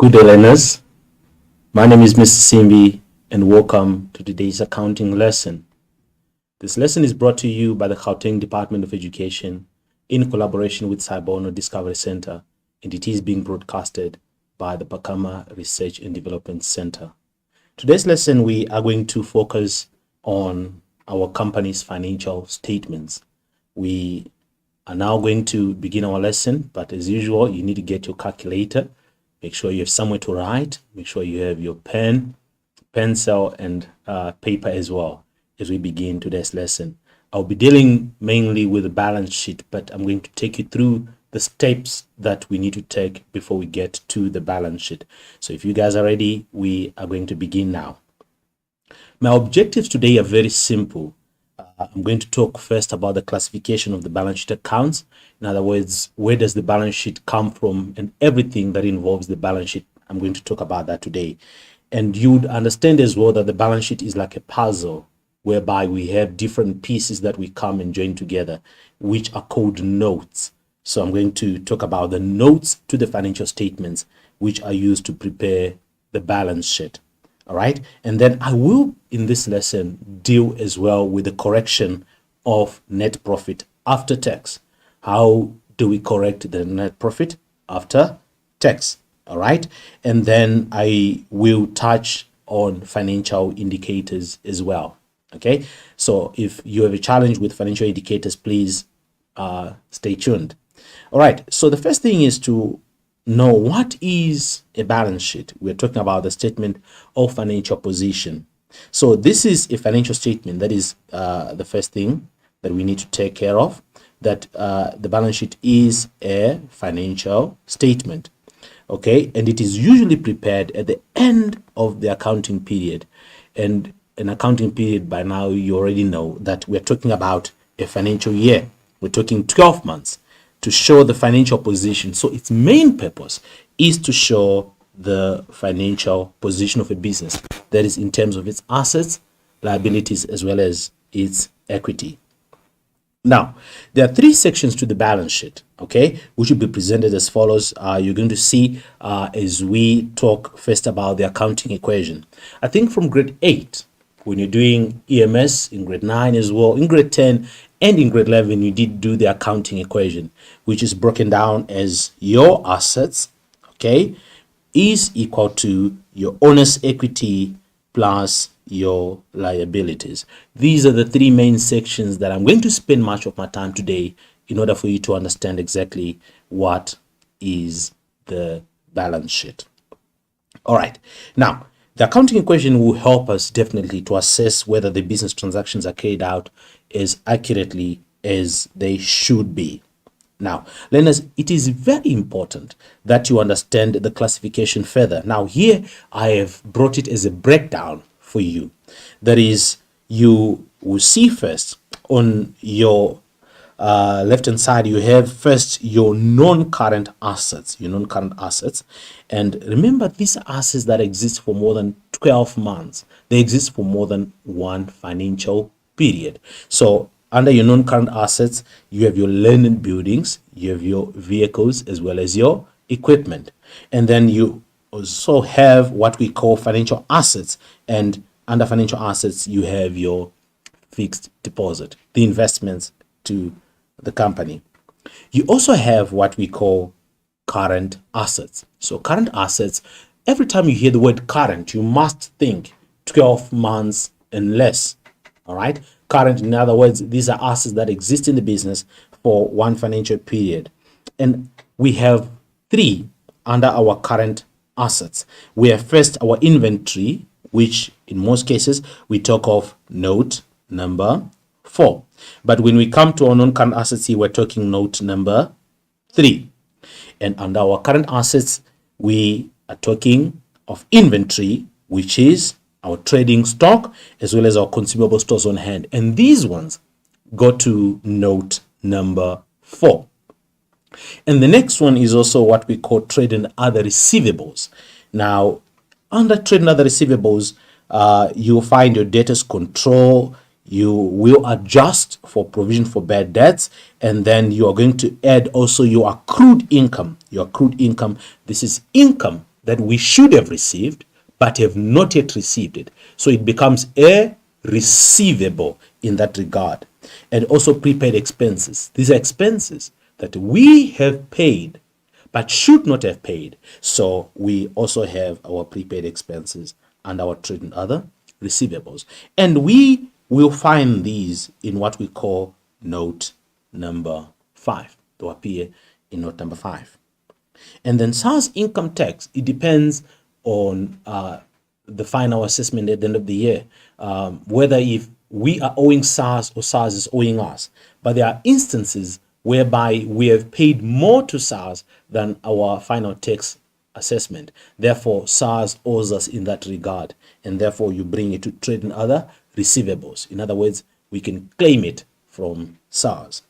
Good day, learners. My name is Mr. Simbi, and welcome to today's accounting lesson. This lesson is brought to you by the Gauteng Department of Education in collaboration with Cybono Discovery Center, and it is being broadcasted by the Pakama Research and Development Center. Today's lesson, we are going to focus on our company's financial statements. We are now going to begin our lesson, but as usual, you need to get your calculator. Make sure you have somewhere to write. Make sure you have your pen, pencil, and paper as well as we begin today's lesson. I'll be dealing mainly with the balance sheet, but I'm going to take you through the steps that we need to take before we get to the balance sheet. So if you guys are ready, we are going to begin now. My objectives today are very simple. I'm going to talk first about the classification of the balance sheet accounts. In other words, where does the balance sheet come from and everything that involves the balance sheet. I'm going to talk about that today. And you'd understand as well that the balance sheet is like a puzzle whereby we have different pieces that we come and join together, which are called notes. So I'm going to talk about the notes to the financial statements, which are used to prepare the balance sheet. All right. And then I will, in this lesson, deal as well with the correction of net profit after tax. How do we correct the net profit after tax? All right. And then I will touch on financial indicators as well. Okay. So if you have a challenge with financial indicators, please stay tuned. All right. So the first thing is to know what is a balance sheet. We're talking about the statement of financial position. So this is a financial statement. That is the first thing that we need to take care of, that the balance sheet is a financial statement. Okay, and it is usually prepared at the end of the accounting period. And an accounting period, by now you already know that we're talking about a financial year. We're talking 12 months to show the financial position. So its main purpose is to show the financial position of a business, that is in terms of its assets, liabilities, as well as its equity. Now, there are three sections to the balance sheet, okay, which will be presented as follows. You're going to see as we talk first about the accounting equation. I think from grade 8, when you're doing EMS, in grade 9 as well, in grade 10, and in grade 11, you did do the accounting equation, which is broken down as your assets, okay, is equal to your owner's equity plus your liabilities. These are the three main sections that I'm going to spend much of my time today in order for you to understand exactly what is the balance sheet. All right. Now, the accounting equation will help us definitely to assess whether the business transactions are carried out as accurately as they should be. Now, learners, it is very important that you understand the classification further. Now, here I have brought it as a breakdown for you. That is, you will see first on your left-hand side, you have first your non-current assets, and remember, these are assets that exist for more than 12 months. They exist for more than one financial period. So under your non-current assets, you have your land and buildings, you have your vehicles, as well as your equipment. And then you also have what we call financial assets, and under financial assets, you have your fixed deposit, the investments to the company. You also have what we call current assets. So current assets, every time you hear the word current, you must think 12 months and less. All right. Current, in other words, these are assets that exist in the business for one financial period. And we have three under our current assets. We have first our inventory, which in most cases we talk of note number 4. But when we come to our non-current assets here, we're talking note number 3. And under our current assets, we are talking of inventory, which is our trading stock, as well as our consumable stores on hand. And these ones go to note number 4. And the next one is also what we call trade and other receivables. Now, under trade and other receivables, you'll find your debtors control. You will adjust for provision for bad debts, and then you are going to add also your accrued income. Your accrued income, this is income that we should have received but have not yet received it. So it becomes a receivable in that regard. And also prepaid expenses. These are expenses that we have paid but should not have paid. So we also have our prepaid expenses and our trade and other receivables. And we will find these in what we call note number 5. They appear in note number 5. And then SARS income tax, it depends on the final assessment at the end of the year, whether if we are owing SARS or SARS is owing us. But there are instances whereby we have paid more to SARS than our final tax assessment. Therefore, SARS owes us in that regard, and therefore you bring it to trade and other receivables. In other words, we can claim it from SARS.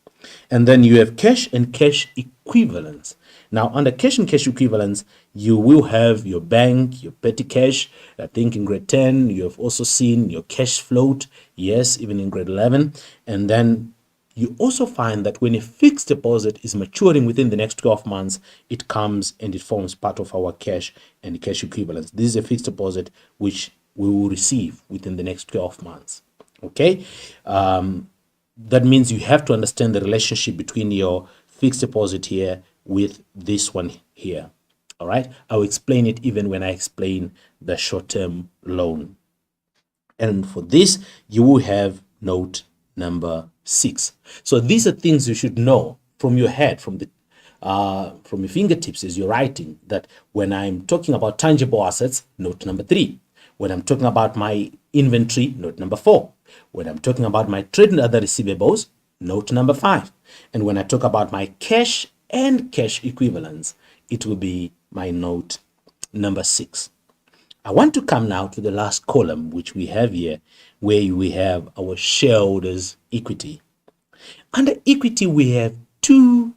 And then you have cash and cash equivalents. Now, under cash and cash equivalents, you will have your bank, your petty cash. I think in grade 10, you have also seen your cash float. Yes, even in grade 11. And then you also find that when a fixed deposit is maturing within the next 12 months, it comes and it forms part of our cash and cash equivalents. This is a fixed deposit which we will receive within the next 12 months. Okay. That means you have to understand the relationship between your fixed deposit here with this one here. All right. I'll explain it even when I explain the short-term loan. And for this, you will have note number 6. So these are things you should know from your head, from your fingertips as you're writing, that when I'm talking about tangible assets, note number 3. When I'm talking about my inventory, note number 4. When I'm talking about my trade and other receivables, note number 5. And when I talk about my cash and cash equivalents, it will be my note number 6. I want to come now to the last column, which we have here, where we have our shareholders' equity. Under equity, we have two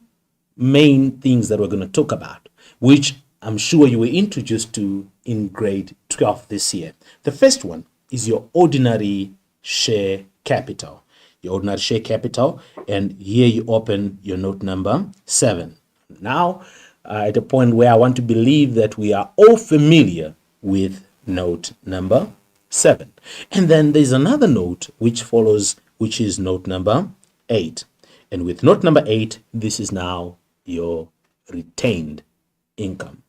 main things that we're going to talk about, which I'm sure you were introduced to in grade 12 this year. The first one is your ordinary share capital. Your ordinary share capital, and here you open your note number 7. Now, at a point where I want to believe that we are all familiar with note number 7. And then there's another note which follows, which is note number 8. And with note number 8, this is now your retained income.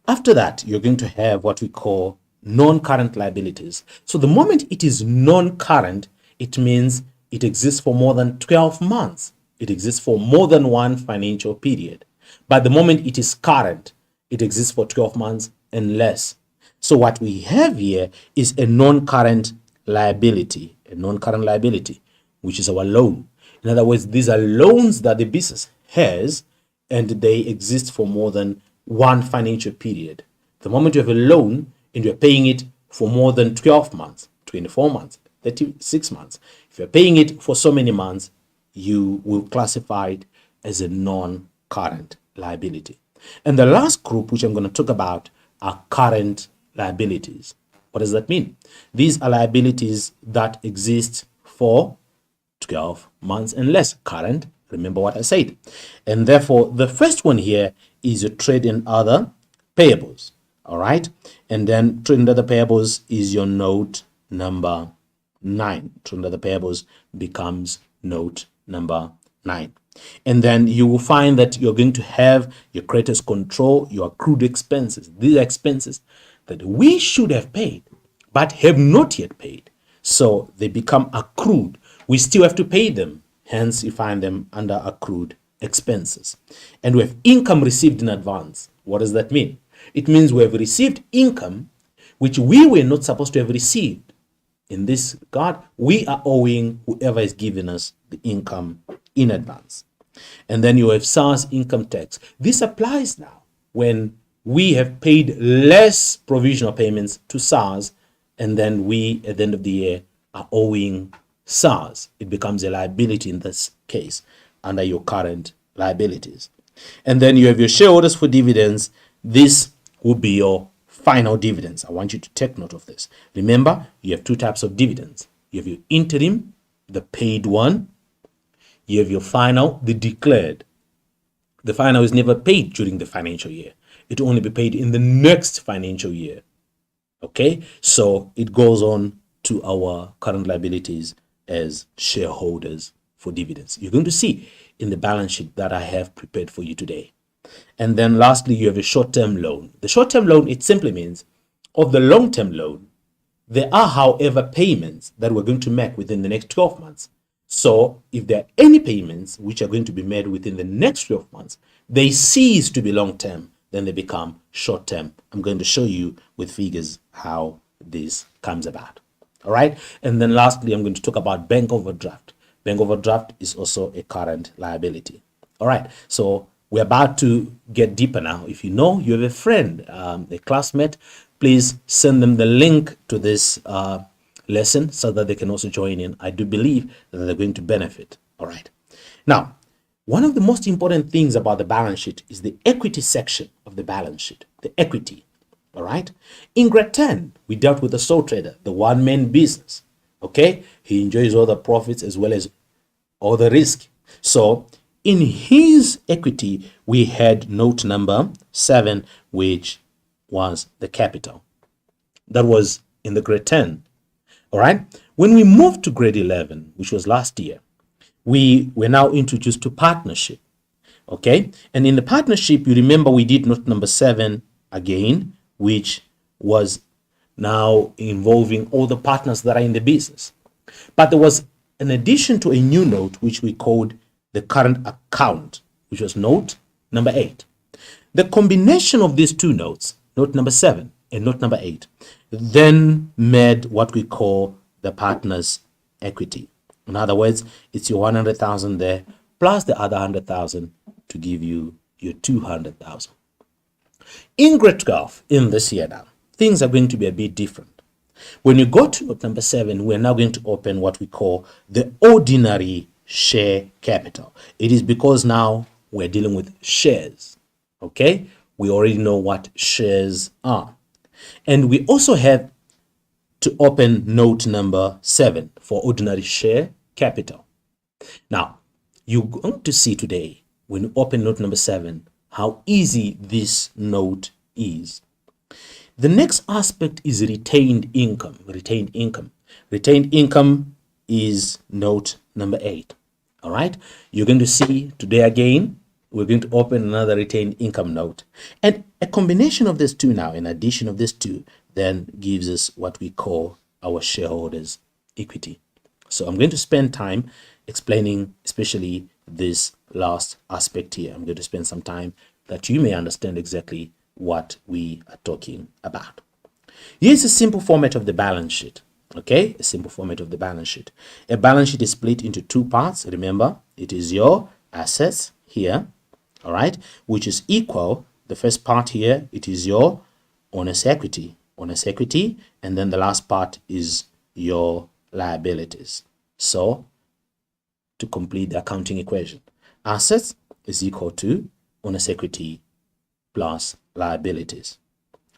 After that, you're going to have what we call non-current liabilities. So the moment it is non-current, it means it exists for more than 12 months. It exists for more than one financial period. But the moment it is current, it exists for 12 months and less. So what we have here is a non-current liability, which is our loan. In other words, these are loans that the business has, and they exist for more than one financial period. The moment you have a loan and you're paying it for more than 12 months, 24 months, 36 months, if you're paying it for so many months, you will classify it as a non-current liability. And the last group, which I'm going to talk about, are current liabilities. What does that mean? These are liabilities that exist for 12 months and less. Current, remember what I said. And therefore, the first one here is your trade and other payables. All right. And then trade and other payables is your note number 9. Trade and other payables becomes note number 9. And then you will find that you're going to have your creditors control, your accrued expenses. These are expenses that we should have paid, but have not yet paid. So they become accrued. We still have to pay them. Hence, you find them under accrued expenses. And we have income received in advance. What does that mean? It means we have received income which we were not supposed to have received. In this regard, we are owing whoever is giving us the income in advance. And then you have SARS income tax. This applies now when we have paid less provisional payments to SARS, and then we, at the end of the year, are owing SARS. It becomes a liability in this case under your current liabilities. And then you have your shareholders for dividends. This will be your final dividends. I want you to take note of this. Remember, you have two types of dividends. You have your interim, the paid one. You have your final, the declared. The final is never paid during the financial year. it will only be paid in the next financial year. Okay, so it goes on to our current liabilities as shareholders for dividends. You're going to see in the balance sheet that I have prepared for you today. And then lastly, you have a short-term loan. The short-term loan, it simply means of the long-term loan, there are, however, payments that we're going to make within the next 12 months. So if there are any payments which are going to be made within the next 12 months, they cease to be long-term, then they become short-term. I'm going to show you with figures how this comes about. All right. And then lastly, I'm going to talk about bank overdraft. Bank overdraft is also a current liability. All right. So we're about to get deeper now. If you know you have a friend, a classmate, please send them the link to this lesson so that they can also join in. I do believe that they're going to benefit. All right. Now, one of the most important things about the balance sheet is the equity section of the balance sheet, the equity. All right. In grade 10, we dealt with the sole trader, the one-man business. Okay. He enjoys all the profits as well as all the risk. So in his equity, we had note number 7, which was the capital. That was in the grade 10. All right. When we moved to grade 11, which was last year, we were now introduced to partnership. Okay. And in the partnership, you remember we did note number 7 again, which was now involving all the partners that are in the business. But there was an addition to a new note, which we called the current account, which was note number 8. The combination of these two notes, note number 7 and note number 8, then made what we call the partner's equity. In other words, it's your 100,000 there plus the other 100,000 to give you your 200,000. In grade 12, in this year now, things are going to be a bit different. When you go to note number 7, we're now going to open what we call the ordinary share capital. It is because now we're dealing with shares. Okay, we already know what shares are. And we also have to open note number 7 for ordinary share capital. Now, you're going to see today, when you open note number 7, how easy this note is. The next aspect is retained income. Retained income. Retained income is note number 8. All right. You're going to see today again, we're going to open another retained income note. And a combination of these two now, in addition of these two, then gives us what we call our shareholders' equity. So I'm going to spend time explaining especially this last aspect here. I'm going to spend some time that you may understand exactly what we are talking about. Here's a simple format of the balance sheet. Okay, a simple format of the balance sheet. A balance sheet is split into two parts. Remember, it is your assets here, all right, which is equal. The first part here, it is your owner's equity, and then the last part is your liabilities. So to complete the accounting equation, assets is equal to owner's equity plus liabilities.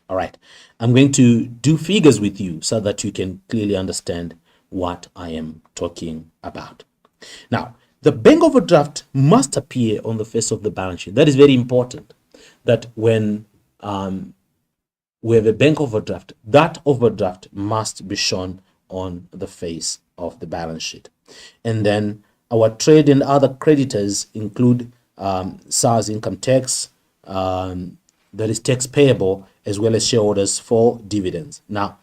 All right, I'm going to do figures with you so that you can clearly understand what I am talking about. Now, the bank overdraft must appear on the face of the balance sheet. That is very important, that when we have a bank overdraft, that overdraft must be shown on the face of the balance sheet. And then our trade and other creditors include SARS income tax, that is tax payable, as well as shareholders for dividends. Now,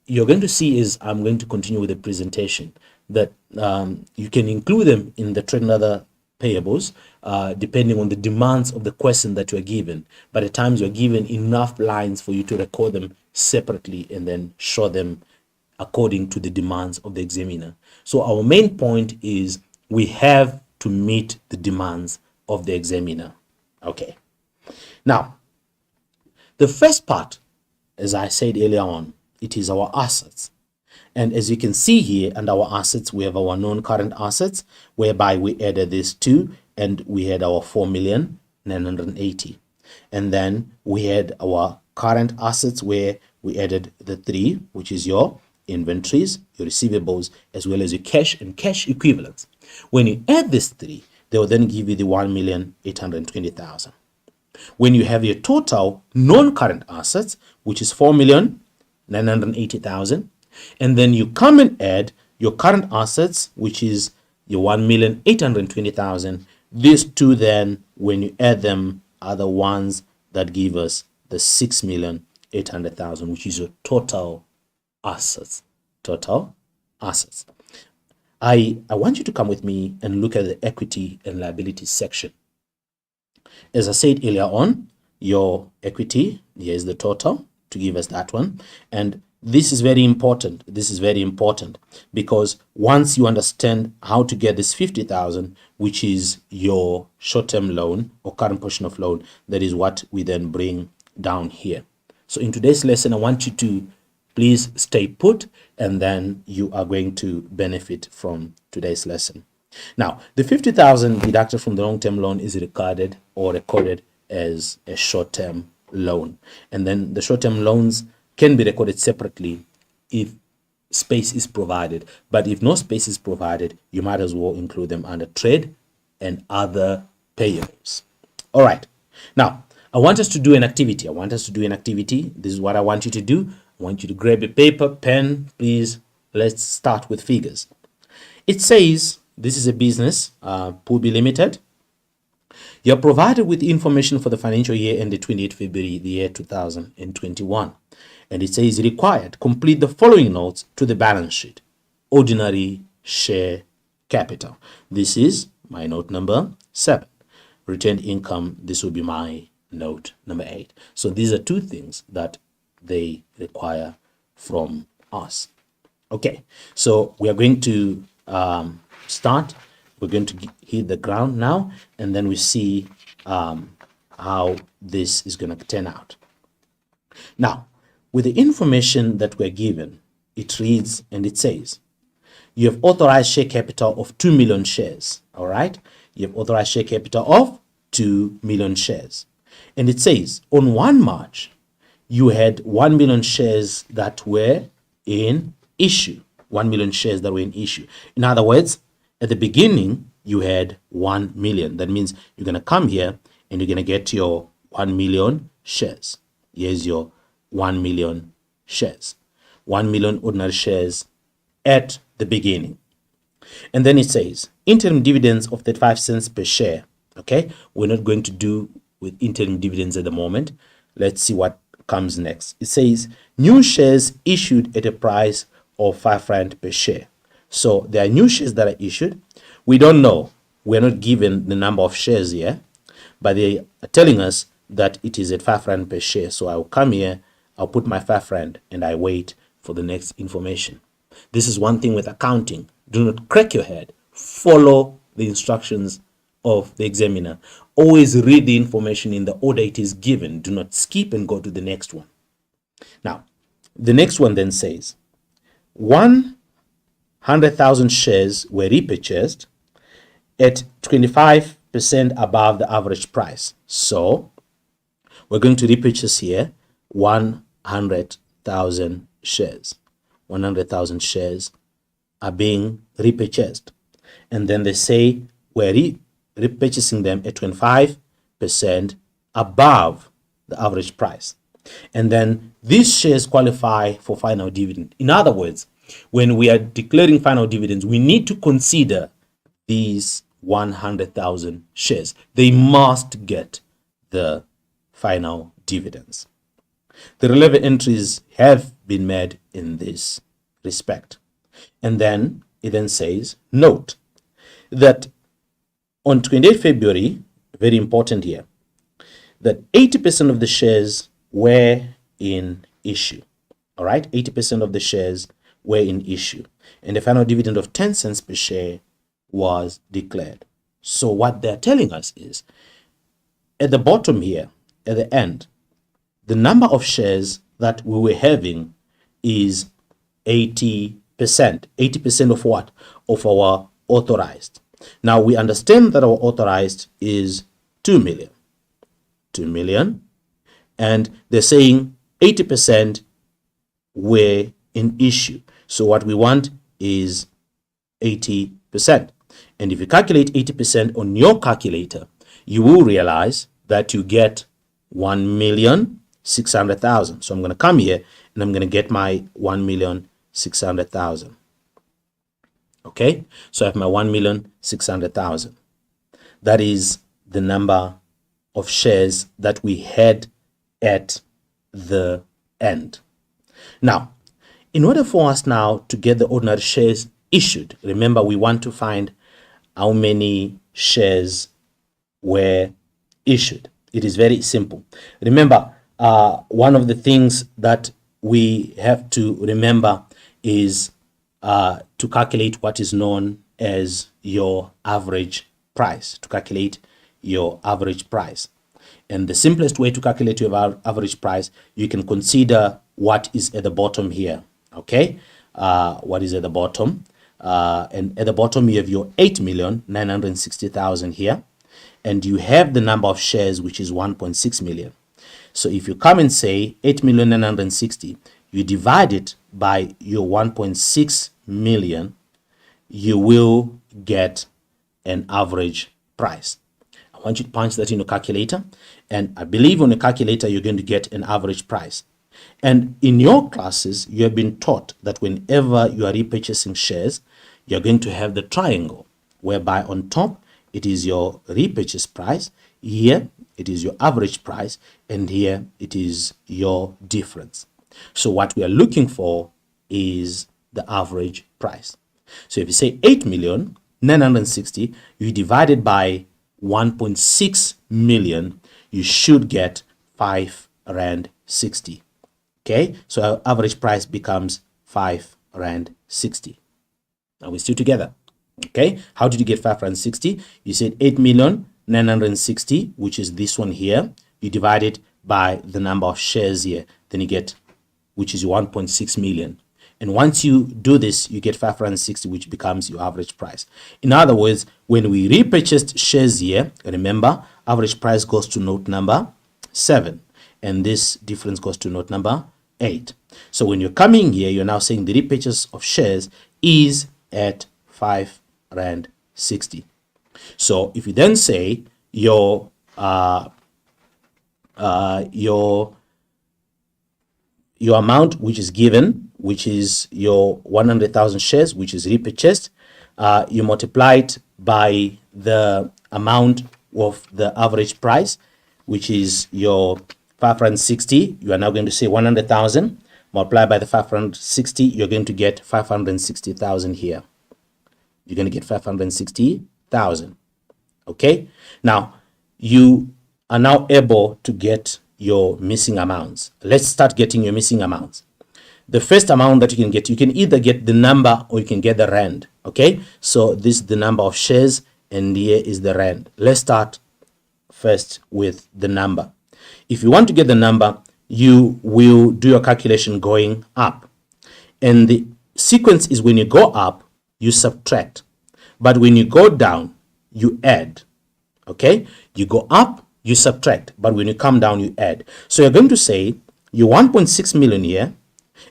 you're going to see is I'm going to continue with the presentation that you can include them in the trade and other payables depending on the demands of the question that you are given. But at times you're given enough lines for you to record them separately and then show them according to the demands of the examiner. So our main point is we have to meet the demands of the examiner. Okay. Now, the first part, as I said earlier on, it is our assets. And as you can see here, under our assets, we have our non-current assets, whereby we added these two, and we had our 4,980,000. And then we had our current assets, where we added the 3, which is your inventories, your receivables, as well as your cash and cash equivalents. When you add these 3, they will then give you the 1,820,000. when you have your total non-current assets, which is 4,980,000, and then you come and add your current assets, which is your 1,820,000. These two then, when you add them, are the ones that give us the 6,800,000, which is your total assets. Total assets. I want you to come with me and look at the equity and liability section. As I said earlier on, your equity, here is the total to give us that one. And this is very important. This is very important because once you understand how to get this 50,000, which is your short-term loan or current portion of loan, that is what we then bring down here. So in today's lesson, I want you to please stay put, and then you are going to benefit from today's lesson. Now, the 50,000 deducted from the long-term loan is recorded as a short-term loan. And then the short-term loans can be recorded separately if space is provided. But if no space is provided, you might as well include them under trade and other payables. All right. Now, I want us to do an activity. This is what I want you to do. I want you to grab a paper, pen, please. Let's start with figures. It says this is a business, Pubi Limited. You're provided with information for the financial year ended 28 February, the year 2021. And it says required, complete the following notes to the balance sheet. Ordinary share capital. This is my note number 7. Retained income, this will be my note number 8. So these are two things that they require from us. Okay, so we are going to start. We're going to hit the ground now, and then we see how this is going to turn out. Now, with the information that we're given, it reads and it says, you have authorized share capital of 2 million shares. All right, you have authorized share capital of 2 million shares. And it says on 1 March, you had 1 million shares that were in issue. 1 million shares that were in issue. In other words, at the beginning, you had 1 million. That means you're going to come here and you're going to get your 1 million shares. Here's your 1 million shares. 1 million ordinary shares at the beginning. And then it says interim dividends of 35 cents per share. Okay, we're not going to do with interim dividends at the moment. Let's see what comes next. It says new shares issued at a price of 5 Rand per share. So there are new shares that are issued. We don't know. We're not given the number of shares here, but they are telling us that it is at 5 Rand per share. So I'll come here, I'll put my 5 Rand, and I wait for the next information. This is one thing with accounting. Do not crack your head. Follow the instructions of the examiner. Always read the information in the order it is given. Do not skip and go to the next one. Now, the next one then says 100,000 shares were repurchased at 25% above the average price. So we're going to repurchase here 100,000 shares. 100,000 shares are being repurchased. And then they say we're repurchasing them at 25% above the average price. And then these shares qualify for final dividend. In other words, when we are declaring final dividends, we need to consider these 100,000 shares. They must get the final dividends. The relevant entries have been made in this respect. And then it then says, note that on 28 February, very important here, that 80% of the shares were in issue. All right, 80% of the shares were in issue. And the final dividend of 10 cents per share was declared. So what they're telling us is, at the bottom here, at the end, the number of shares that we were having is 80%. 80% of what? Of our authorized. Now we understand that our authorized is 2 million. 2 million. And they're saying 80% were in issue. So what we want is 80%. And if you calculate 80% on your calculator, you will realize that you get 1,600,000. So I'm going to come here and I'm going to get my 1,600,000. Okay, so I have my 1,600,000. That is the number of shares that we had at the end. Now, in order for us now to get the ordinary shares issued, remember we want to find how many shares were issued. It is very simple. Remember, one of the things that we have to remember is to calculate what is known as your average price, to calculate your average price. And the simplest way to calculate your average price, you can consider what is at the bottom here. Okay, what is at the bottom? And at the bottom you have your 8,960,000 here, and you have the number of shares, which is 1.6 million. So if you come and say 8,960,000, you divide it by your 1.6 million, you will get an average price. I want you to punch that in your calculator, and I believe on a calculator you're going to get an average price. And in your classes, you have been taught that whenever you are repurchasing shares, you're going to have the triangle, whereby on top it is your repurchase price, here it is your average price, and here it is your difference. So what we are looking for is the average price. So if you say 8,960,000, you divide it by 1.6 million, you should get 5 Rand 60. Okay, so our average price becomes 5 Rand 60. Now we're still together. Okay, how did you get 5 Rand 60? You said 8,960,000, which is this one here. You divide it by the number of shares here, then you get, which is 1.6 million. And once you do this, you get 5 Rand 60, which becomes your average price. In other words, when we repurchased shares here, remember, average price goes to note number 7, and this difference goes to note number 8. So when you're coming here, you're now saying the repurchase of shares is at 5 Rand 60. So if you then say your amount which is given, which is your 100,000 shares, which is repurchased, you multiply it by the amount of the average price, which is your 5 Rand 60. You are now going to say 100,000 multiplied by the 5 Rand 60. You're going to get 560,000 here. You're going to get 560,000. Okay, now you are now able to get your missing amounts. Let's start getting your missing amounts. The first amount that you can either get the number or you can get the rand. Okay, so this is the number of shares and here is the rand. Let's start first with the number. If you want to get the number, you will do your calculation going up, and the sequence is when you go up you subtract, but when you go down you add. Okay, you go up you subtract, but when you come down you add. So you're going to say you 1.6 million here,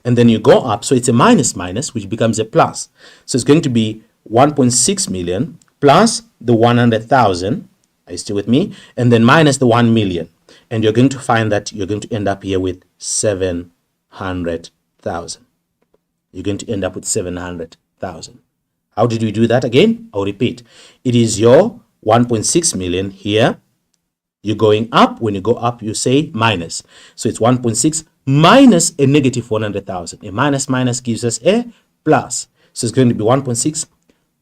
and then you go up, so it's a minus, which becomes a plus. So it's going to be 1.6 million plus the 100,000. Are you still with me? And then minus the 1 million, and you're going to find that you're going to end up here with 700,000. You're going to end up with 700,000. How did we do that again? I'll repeat. It is your 1.6 million here. You're going up. When you go up, you say minus. So it's 1.6 minus a negative 100,000. A minus gives us a plus. So it's going to be 1.6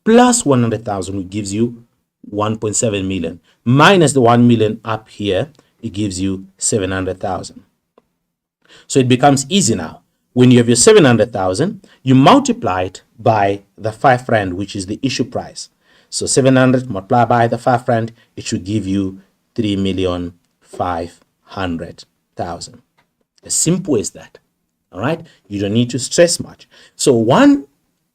plus 100,000, which gives you 1.7 million. Minus the 1 million up here, it gives you 700,000. So it becomes easy now. When you have your 700,000, you multiply it by the 5 Rand, which is the issue price. So 700 multiplied by the 5 Rand, it should give you 3,500,000. As simple as that. All right, you don't need to stress much. So one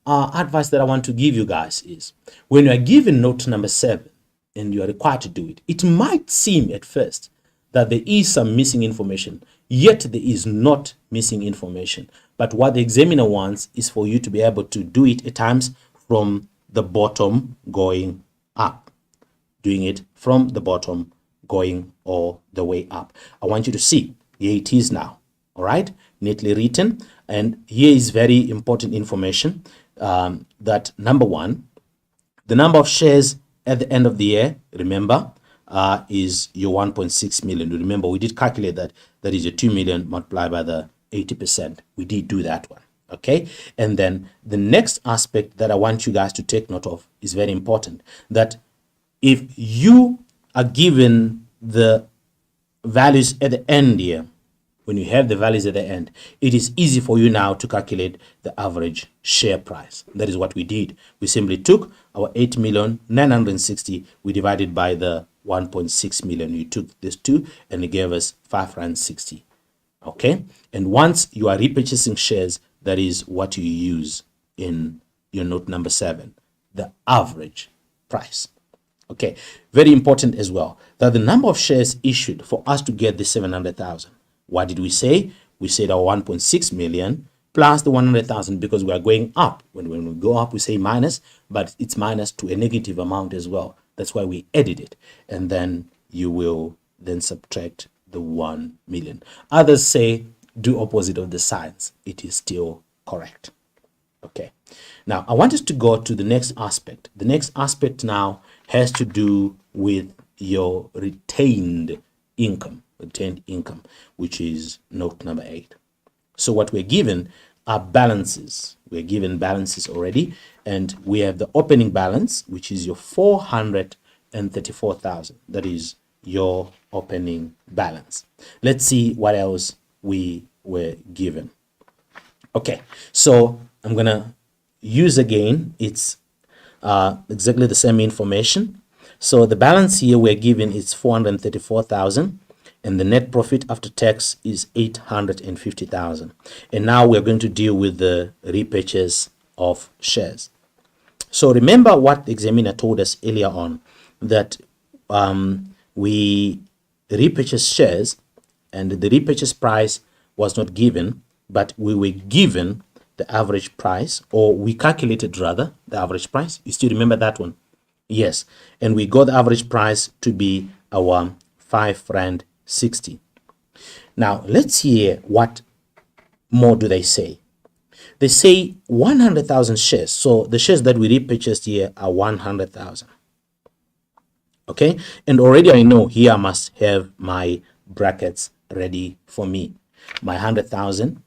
advice that I want to give you guys is, when you are given note number 7 and you are required to do it, it might seem at first that there is some missing information, yet there is not missing information. But what the examiner wants is for you to be able to do it at times from the bottom going up. Doing it from the bottom going all the way up. I want you to see, here it is now, all right, neatly written. And here is very important information, that number one, the number of shares at the end of the year, remember, is your 1.6 million. Remember, we did calculate that. That is your 2 million multiplied by the 80%. We did do that one. Okay. And then the next aspect that I want you guys to take note of is very important, that if you are given the values at the end here, when you have the values at the end, it is easy for you now to calculate the average share price. That is what we did. We simply took our 8,960,000, we divided by the 1.6 million. You took this 2 and it gave us 5.60. Okay. And once you are repurchasing shares, that is what you use in your note number 7, the average price. Okay. Very important as well, that the number of shares issued for us to get the 700,000. What did we say? We said our 1.6 million plus the 100,000, because we are going up. When we go up, we say minus, but it's minus to a negative amount as well. That's why we added it. And then you will then subtract the 1 million. Others say do opposite of the signs. It is still correct. Okay. Now, I want us to go to the next aspect. The next aspect now has to do with your retained income, which is note number 8. So what we're given are balances. We're given balances already, and we have the opening balance, which is your 434,000. That is your opening balance. Let's see what else we were given. Okay, so I'm gonna use again, it's exactly the same information. So the balance here we're given is 434,000, and the net profit after tax is 850,000. And now we're going to deal with the repurchase of shares. So remember what the examiner told us earlier on, that we repurchased shares and the repurchase price was not given, but we were given the average price, or we calculated rather the average price. You still remember that one? Yes. And we got the average price to be our 5.60. Now let's hear what more do they say. They say 100,000 shares. So the shares that we repurchased here are 100,000. Okay. And already I know here I must have my brackets ready for me. My 100,000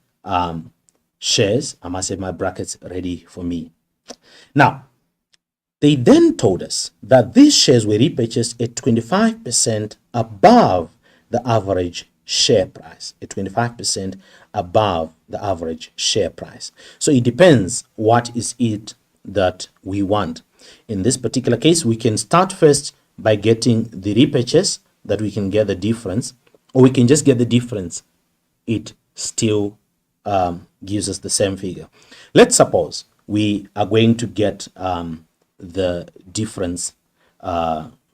shares, I must have my brackets ready for me. Now, they then told us that these shares were repurchased at 25% above the average share price, at 25% above the average share price. So it depends what is it that we want. In this particular case, we can start first by getting the repurchase, that we can get the difference, or we can just get the difference. It still gives us the same figure. Let's suppose we are going to get the difference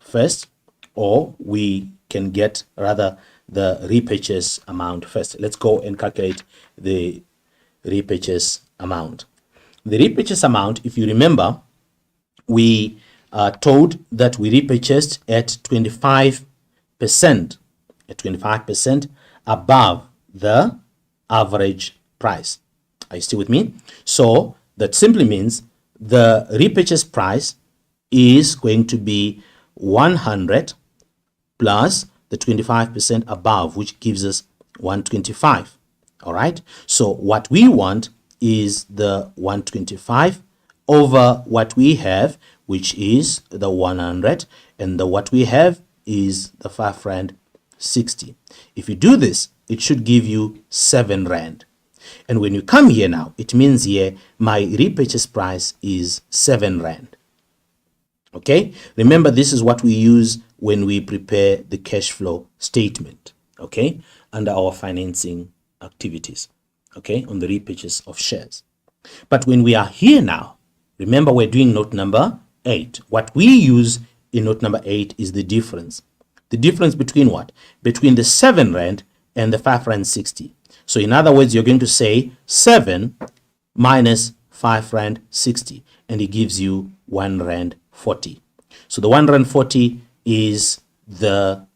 first, or we can get rather the repurchase amount first. Let's go and calculate the repurchase amount. The repurchase amount, if you remember, we told that we repurchased at 25%, above the average price. Are you still with me? So that simply means the repurchase price is going to be 100 plus the 25% above, which gives us 125. All right. So what we want is the 125 over what we have, which is the 100, and the what we have is the 5.60. If you do this, it should give you 7 rand. And when you come here now, it means here my repurchase price is 7 rand. Okay, remember this is what we use when we prepare the cash flow statement, okay, under our financing activities, okay, on the repurchase of shares. But when we are here now, remember we're doing note number 8. What we use in note number 8 is the difference. The difference between what? Between the 7 rand and the 5.60. So in other words, you're going to say 7 minus 5.60, and it gives you 1.40 rand. So the 1.40 rand is the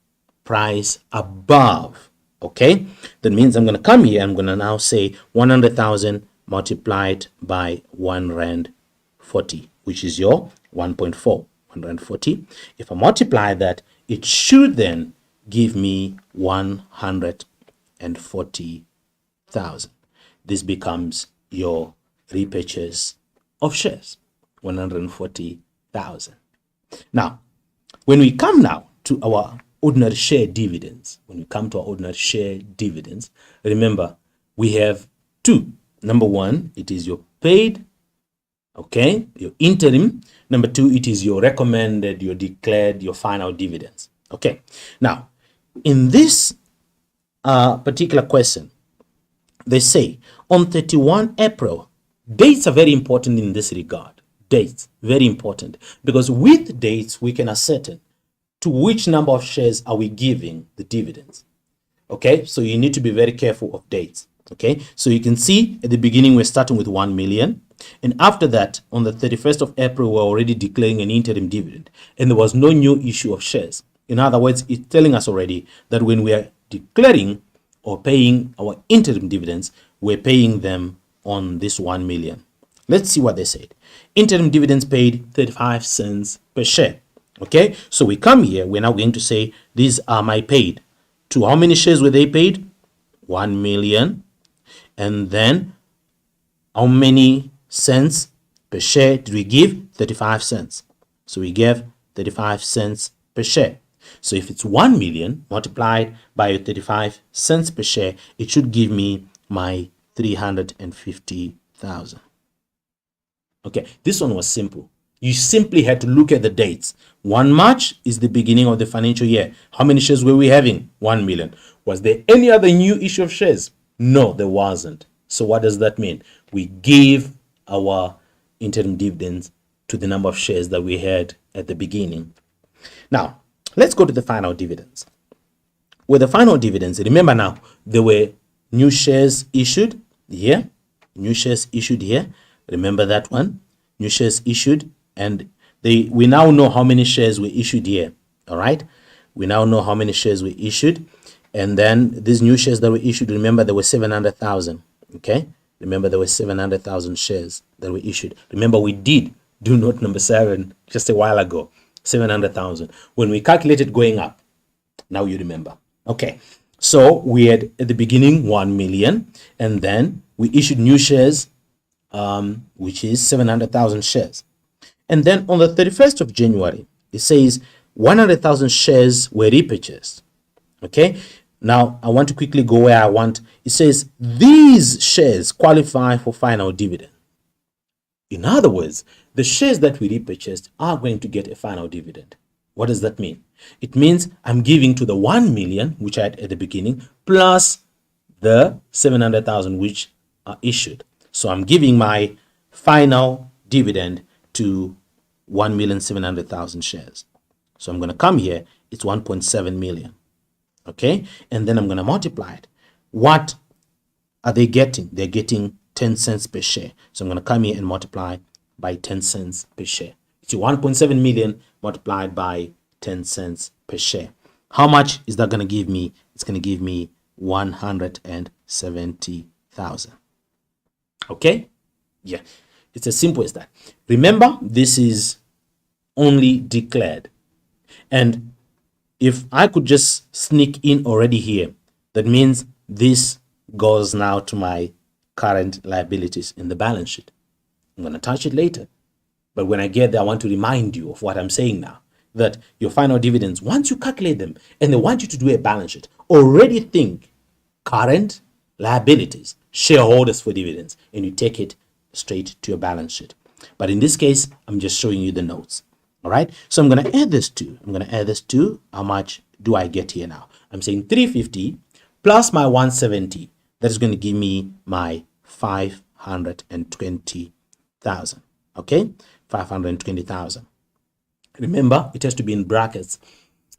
price above. Okay, that means I'm going to come here. I'm going to now say 100,000 multiplied by 1 rand 40, which is your 1.4, 140. If I multiply that, it should then give me 140,000. This becomes your repurchase of shares, 140,000. Now, when we come now to our ordinary share dividends, remember we have two. Number one, it is your paid, okay, your interim. Number two, it is your recommended, your declared, your final dividends. Okay, now in this particular question, they say on 31 April, dates are very important in this regard. Dates, very important, because with dates, we can ascertain to which number of shares are we giving the dividends. Okay, so you need to be very careful of dates. Okay, so you can see at the beginning, we're starting with 1 million. And after that, on the 31st of April, we're already declaring an interim dividend. And there was no new issue of shares. In other words, it's telling us already that when we are declaring or paying our interim dividends, we're paying them on this 1 million. Let's see what they said. Interim dividends paid 35 cents per share. Okay, so we come here, we're now going to say these are my paid. To how many shares were they paid? 1 million. And then how many cents per share did we give? 35 cents. So we gave 35 cents per share. So if it's 1 million multiplied by 35 cents per share, it should give me my 350,000. Okay, this one was simple. You simply had to look at the dates. 1 March is the beginning of the financial year. How many shares were we having? 1 million. Was there any other new issue of shares? No, there wasn't. So what does that mean? We gave our interim dividends to the number of shares that we had at the beginning. Now, let's go to the final dividends. With the final dividends, remember now, there were new shares issued here. New shares issued here. Remember that one? New shares issued. And we now know how many shares were issued here. All right. We now know how many shares were issued. And then these new shares that were issued, remember there were 700,000. Okay. Remember there were 700,000 shares that were issued. Remember we did do note number 7 just a while ago. 700,000. When we calculated going up, now you remember. Okay. So we had at the beginning 1 million, and then we issued new shares, which is 700,000 shares. And then on the 31st of January, it says 100,000 shares were repurchased. Okay. Now I want to quickly go where I want. It says these shares qualify for final dividend. In other words, the shares that we repurchased are going to get a final dividend. What does that mean? It means I'm giving to the 1 million, which I had at the beginning, plus the 700,000, which are issued. So I'm giving my final dividend to 1,700,000 shares. So I'm going to come here. It's 1.7 million. Okay. And then I'm going to multiply it. What are they getting? They're getting 10 cents per share. So I'm going to come here and multiply by 10 cents per share. It's 1.7 million multiplied by 10 cents per share. How much is that going to give me? It's going to give me 170,000. Okay. Yeah. It's as simple as that. Remember, this is only declared. And if I could just sneak in already here, that means this goes now to my current liabilities in the balance sheet. I'm going to touch it later. But when I get there, I want to remind you of what I'm saying now, that your final dividends, once you calculate them and they want you to do a balance sheet, already think current liabilities, shareholders for dividends, and you take it straight to your balance sheet. But in this case, I'm just showing you the notes. All right. So I'm going to add this to, how much do I get here now? I'm saying 350 plus my 170. That is going to give me my 520,000. Okay. 520,000. Remember, it has to be in brackets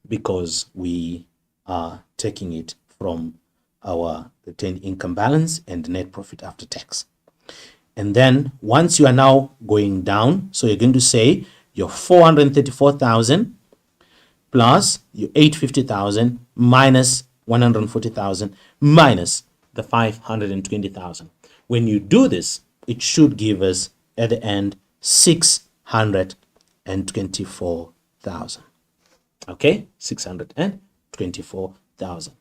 because we are taking it from our retained income balance and net profit after tax. And then once you are now going down, so you're going to say your 434,000 plus your 850,000 minus 140,000 minus the 520,000. When you do this, it should give us at the end 624,000. Okay, 624,000.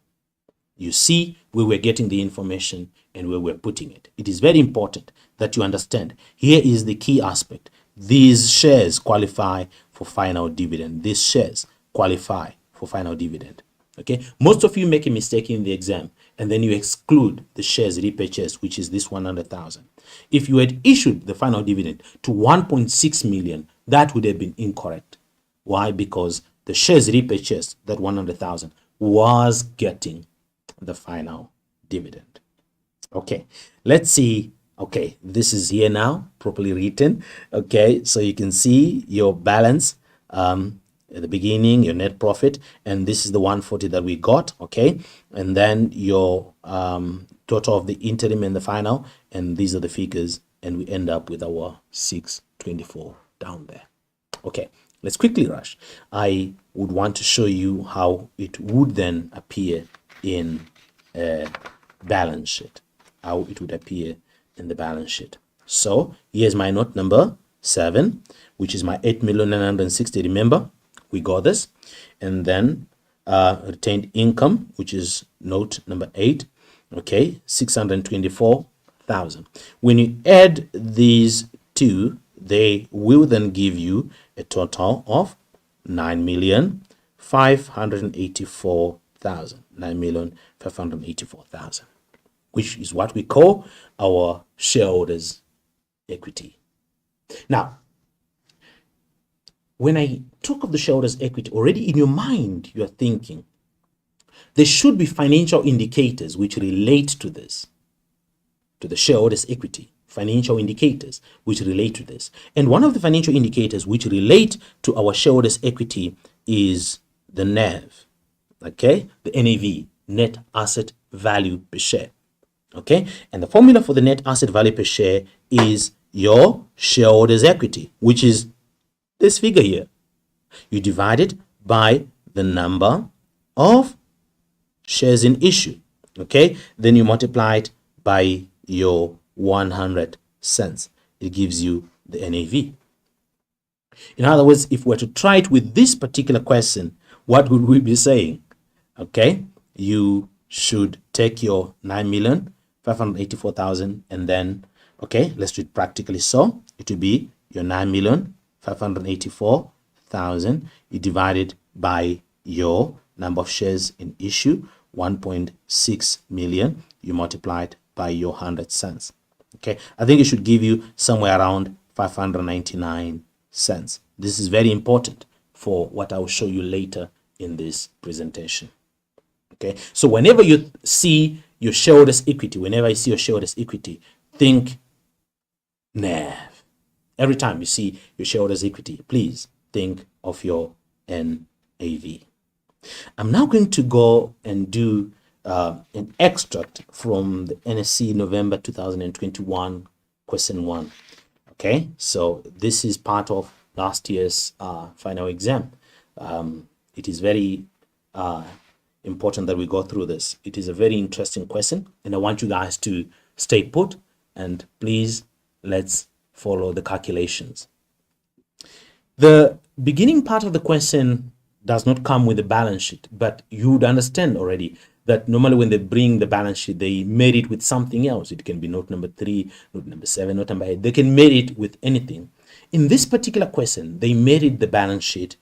You see where we're getting the information and where we're putting it. It is very important that you understand. Here is the key aspect. These shares qualify for final dividend. These shares qualify for final dividend. Okay, most of you make a mistake in the exam and then you exclude the shares repurchased, which is this 100,000. If you had issued the final dividend to 1.6 million, that would have been incorrect. Why? Because the shares repurchased, that 100,000, was getting the final dividend. Okay, let's see. Okay, this is here now, properly written. Okay, so you can see your balance at the beginning, your net profit, and this is the 140 that we got. Okay, and then your total of the interim and the final, and these are the figures, and we end up with our 624 down there. Okay, let's quickly rush. I would want to show you how it would then appear in a balance sheet, how it would appear in the balance sheet. So here's my note number 7, which is my 8,960,000. Remember, we got this. And then retained income, which is note number 8. Okay, 624,000. When you add these two, they will then give you a total of 9,584,000. 9,584,000, which is what we call our shareholders' equity. Now, when I talk of the shareholders' equity, already in your mind, you are thinking there should be financial indicators which relate to this, to the shareholders' equity, financial indicators which relate to this. And one of the financial indicators which relate to our shareholders' equity is the NAV, okay, the NAV, net asset value per share. Okay, and the formula for the net asset value per share is your shareholders' equity, which is this figure here. You divide it by the number of shares in issue. Okay, then you multiply it by your 100 cents. It gives you the NAV. In other words, if we were to try it with this particular question, what would we be saying? Okay, you should take your 9,584,000 and then, okay, let's do it practically. So it will be your 9,584,000. You divide it by your number of shares in issue, 1.6 million. You multiply it by your 100 cents. Okay, I think it should give you somewhere around 599 cents. This is very important for what I will show you later in this presentation. Okay, so whenever you see your shareholders' equity, whenever I see your shareholders' equity, think NAV. Every time you see your shareholders' equity, please think of your NAV. I'm now going to go and do an extract from the NSC November 2021 question 1. Okay, so this is part of last year's final exam. It is very important that we go through this. It is a very interesting question, and I want you guys to stay put and please let's follow the calculations. The beginning part of the question does not come with the balance sheet, but you would understand already that normally when they bring the balance sheet, they made it with something else. It can be note number 3, note number 7, note number 8. They can made it with anything. In this particular question, they made it the balance sheet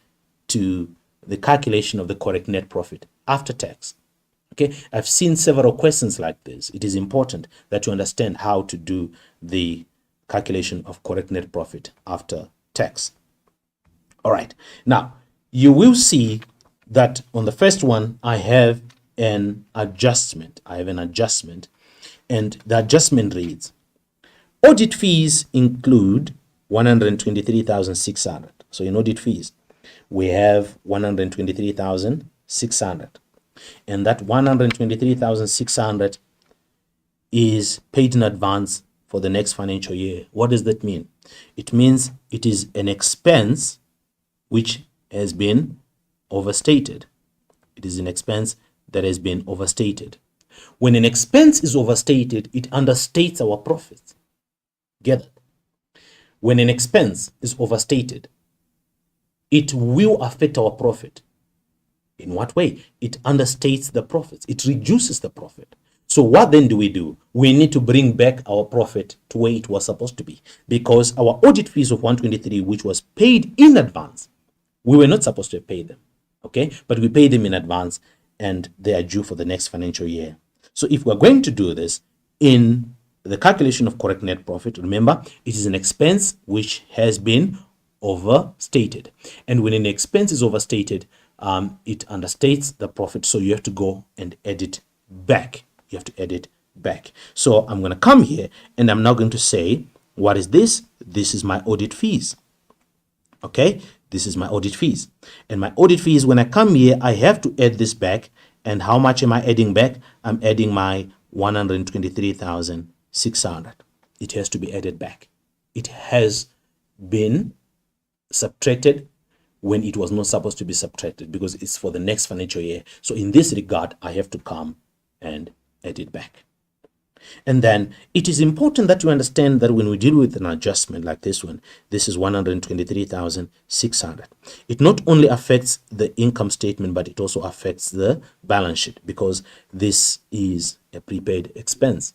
to the calculation of the correct net profit after tax. Okay, I've seen several questions like this. It is important that you understand how to do the calculation of correct net profit after tax. All right, now you will see that on the first one, I have an adjustment. And the adjustment reads, audit fees include 123,600. So in audit fees, we have 123,600. And that 123,600 is paid in advance for the next financial year. What does that mean? It means it is an expense which has been overstated. It is an expense that has been overstated. When an expense is overstated, it understates our profits. Get it? When an expense is overstated, it will affect our profit. In what way? It understates the profits. It reduces the profit. So what then do? We need to bring back our profit to where it was supposed to be, because our audit fees of 123, which was paid in advance, we were not supposed to have paid them. Okay, but we paid them in advance and they are due for the next financial year. So if we're going to do this in the calculation of correct net profit, remember, it is an expense which has been overstated. And when an expense is overstated, it understates the profit. So you have to go and edit back. You have to edit back. So I'm going to come here and I'm now going to say, what is this? This is my audit fees. Okay, this is my audit fees. And my audit fees, when I come here, I have to add this back. And how much am I adding back? I'm adding my 123,600. It has to be added back. It has been subtracted when it was not supposed to be subtracted, because it's for the next financial year. So in this regard, I have to come and add it back. And then it is important that you understand that when we deal with an adjustment like this one, this is 123,600. It not only affects the income statement, but it also affects the balance sheet, because this is a prepaid expense.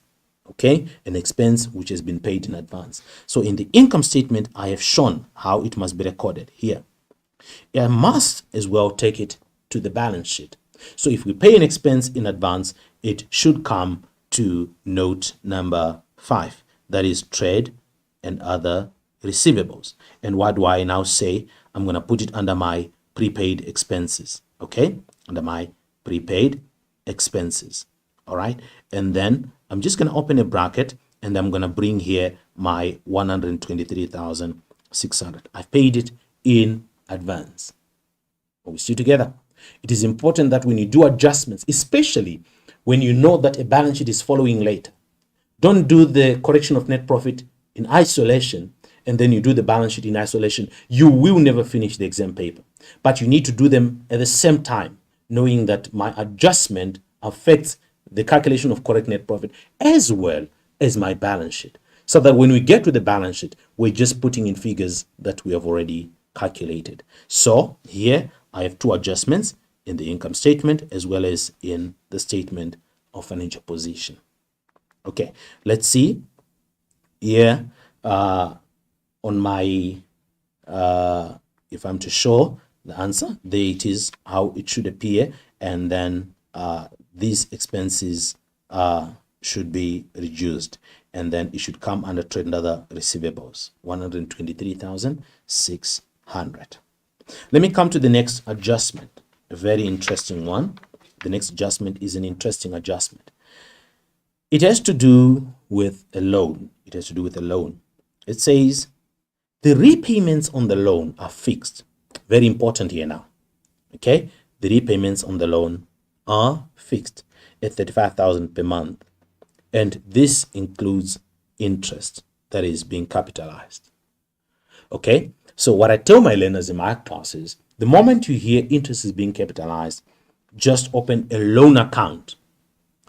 Okay, an expense which has been paid in advance. So in the income statement, I have shown how it must be recorded here. I must as well take it to the balance sheet. So if we pay an expense in advance, it should come to note number 5, that is trade and other receivables. And what do I now say? I'm going to put it under my prepaid expenses. Okay, under my prepaid expenses. All right, and then I'm just going to open a bracket and I'm going to bring here my 123,600. I've paid it in advance. Are we still together? It is important that when you do adjustments, especially when you know that a balance sheet is following later, don't do the correction of net profit in isolation and then you do the balance sheet in isolation. You will never finish the exam paper, but you need to do them at the same time, knowing that my adjustment affects the calculation of correct net profit as well as my balance sheet, so that when we get to the balance sheet, we're just putting in figures that we have already calculated. So here I have two adjustments in the income statement as well as in the statement of financial position. Okay, let's see here on my if I'm to show the answer, there it is, how it should appear, and then these expenses should be reduced, and then it should come under trade and other receivables, 123,600. Let me come to the next adjustment, a very interesting one. The next adjustment is an interesting adjustment. It has to do with a loan. It has to do with a loan. It says the repayments on the loan are fixed. Very important here now. Okay, the repayments on the loan are fixed at 35,000 per month, and this includes interest that is being capitalized. Okay, so what I tell my learners in my classes, the moment you hear interest is being capitalized, just open a loan account.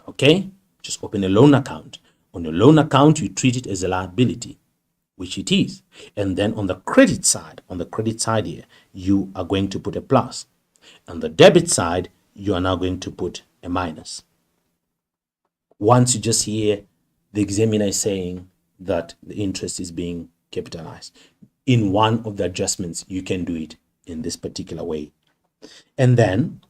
Okay, just open a loan account. On your loan account, you treat it as a liability, which it is, and then on the credit side, here, you are going to put a plus. On the debit side, you are now going to put a minus. Once you just hear the examiner saying that the interest is being capitalized, in one of the adjustments, you can do it in this particular way. And then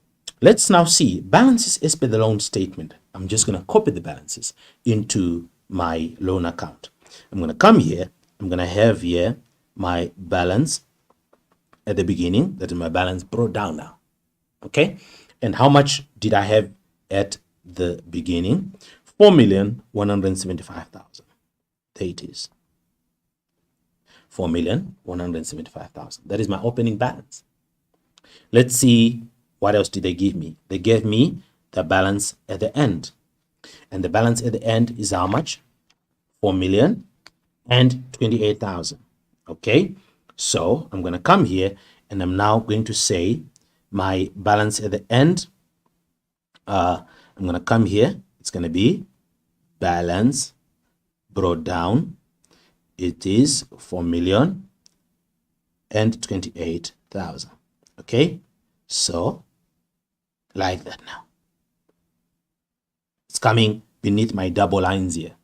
let's now see balances as per the loan statement. I'm just going to copy the balances into my loan account. I'm going to come here. I'm going to have here my balance at the beginning. That is my balance brought down now. Okay. And how much did I have at the beginning? 4,175,000. There it is. 4,175,000. That is my opening balance. Let's see what else did they give me. They gave me the balance at the end. And the balance at the end is how much? 4,028,000. Okay. So I'm going to come here and I'm now going to say my balance at the end. I'm going to come here. It's going to be balance brought down. It is 4,028,000. Okay, so like that. Now it's coming beneath my double lines here.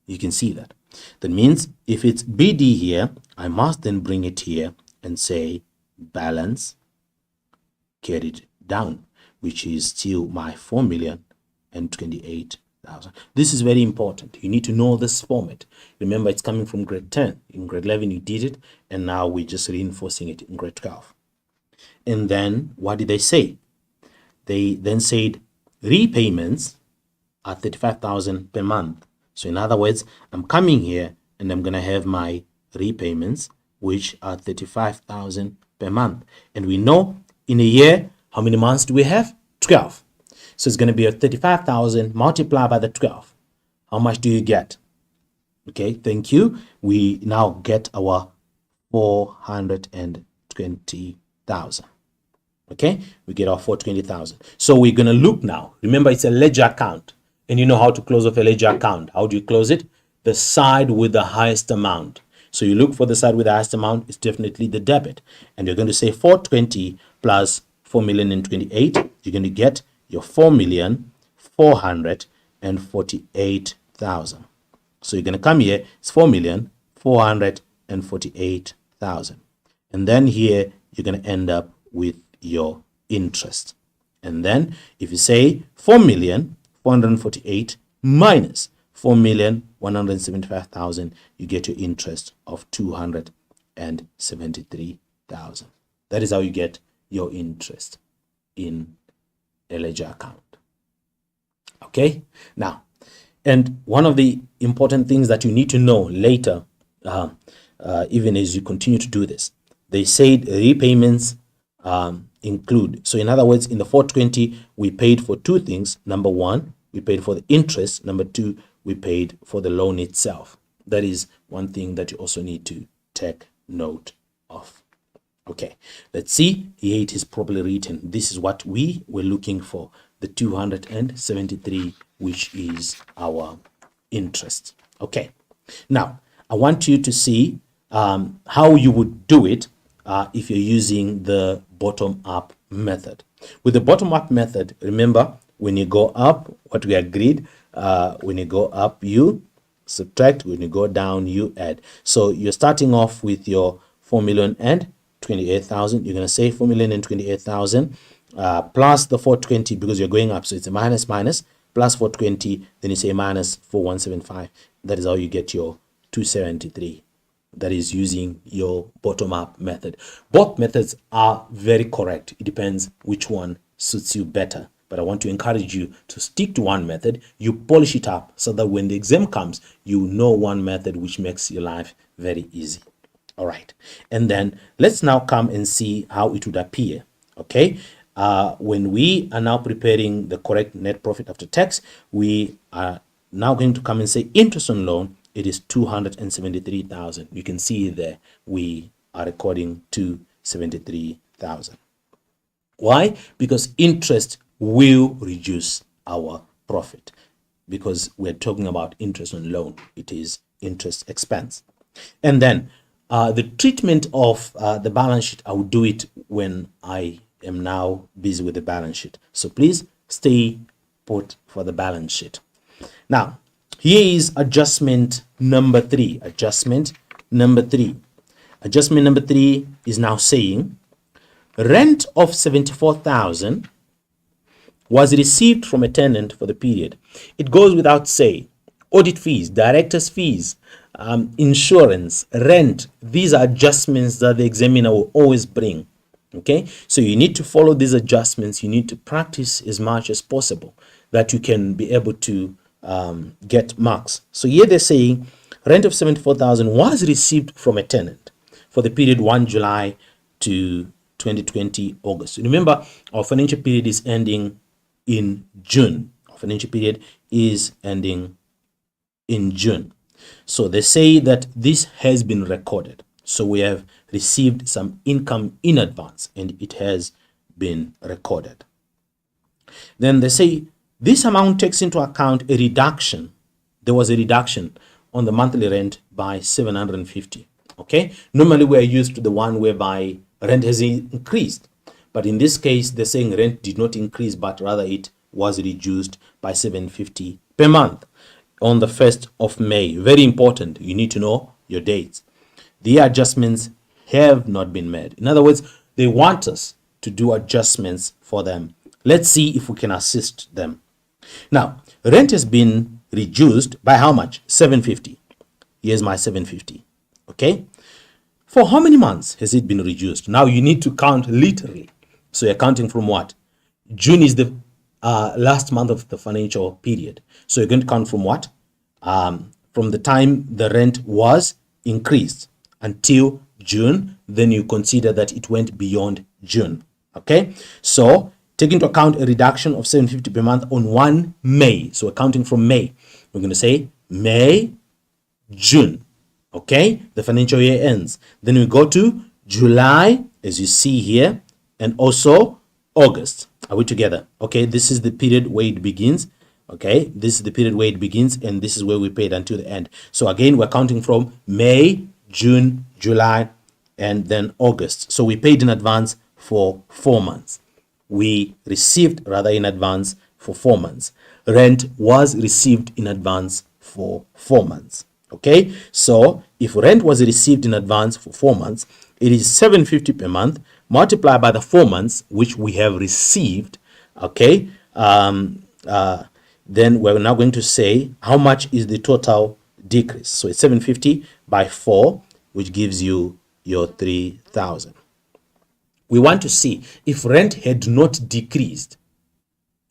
You can see that. That means if it's BD here, I must then bring it here and say balance carried down, which is still my 4,028,000. This is very important. You need to know this format. Remember, it's coming from grade 10. In grade 11, you did it, and now we're just reinforcing it in grade 12. And then what did they say? They then said repayments are 35,000 per month. So in other words, I'm coming here and I'm going to have my repayments, which are 35,000 per month. And we know in a year, how many months do we have? 12. So it's going to be a 35,000 multiplied by the 12. How much do you get? Okay, thank you. We now get our 420,000. Okay, we get our 420,000. So we're going to look now. Remember, it's a ledger account. And you know how to close off a ledger account. How do you close it? The side with the highest amount. So you look for the side with the highest amount. It's definitely the debit. And you're going to say 420 plus 4,028. You're going to get your 4,448,000. So you're going to come here. It's 4,448,000. And then here, you're going to end up with your interest. And then if you say 4,448 minus 4,175,000, you get your interest of 273,000. That is how you get your interest in a ledger account. Okay, now, and one of the important things that you need to know later, even as you continue to do this, they said repayments include. So in other words, in the 420, we paid for two things. Number one, we paid for the interest. Number two, we paid for the loan itself. That is one thing that you also need to take note of. Okay, let's see. Here it is properly written. This is what we were looking for, the 273, which is our interest. Okay, now I want you to see how you would do it if you're using the bottom-up method. With the bottom-up method, remember, when you go up, what we agreed, when you go up, you subtract. When you go down, you add. So you're starting off with your 4,028,000. You're going to say 4,028,000 plus the 420 because you're going up. So it's a minus plus 420. Then you say minus 4175. That is how you get your 273. That is using your bottom-up method. Both methods are very correct. It depends which one suits you better. But I want to encourage you to stick to one method. You polish it up so that when the exam comes, you know one method which makes your life very easy. All right. And then let's now come and see how it would appear. Okay. When we are now preparing the correct net profit after tax, we are now going to come and say interest on loan. It is 273,000. You can see there we are recording 273,000. Why? Because interest will reduce our profit, because we're talking about interest on loan. It is interest expense. And then the treatment of the balance sheet, I will do it when I am now busy with the balance sheet. So please stay put for the balance sheet. Now, here is adjustment number 3. Adjustment number 3 is now saying rent of 74,000 was received from a tenant for the period. It goes without saying, audit fees, director's fees, insurance, rent, these are adjustments that the examiner will always bring. Okay, so you need to follow these adjustments. You need to practice as much as possible that you can be able to get marks. So here they're saying rent of 74,000 was received from a tenant for the period 1 July to 2020 August. Remember, our financial period is ending in June. Our financial period is ending in June. So they say that this has been recorded. So we have received some income in advance and it has been recorded. Then they say this amount takes into account a reduction. There was a reduction on the monthly rent by 750. Okay, normally we are used to the one whereby rent has increased, but in this case they're saying rent did not increase, but rather it was reduced by 750 per month on the 1st of May. Very important, you need to know your dates. The adjustments have not been made. In other words, they want us to do adjustments for them. Let's see if we can assist them. Now, rent has been reduced by how much? 750. Here's my 750. Okay. For how many months has it been reduced? Now you need to count literally. So you're counting from what? June is the last month of the financial period. So you're going to count from what? From the time the rent was increased until June. Then you consider that it went beyond June. Okay. So take into account a reduction of 750 per month on 1 May. So we're counting from May. We're going to say May, June. Okay, the financial year ends. Then we go to July, as you see here, and also August. Are we together? Okay, this is the period where it begins. Okay, this is the period where it begins, and this is where we paid until the end. So again, we're counting from May, June, July, and then August. So we paid in advance for 4 months. We received rather in advance for 4 months. Rent was received in advance for 4 months. Okay, so if rent was received in advance for 4 months, it is 750 per month multiplied by the 4 months which we have received. Okay, then we're now going to say how much is the total decrease. So it's 750 by 4, which gives you your 3,000. We want to see if rent had not decreased.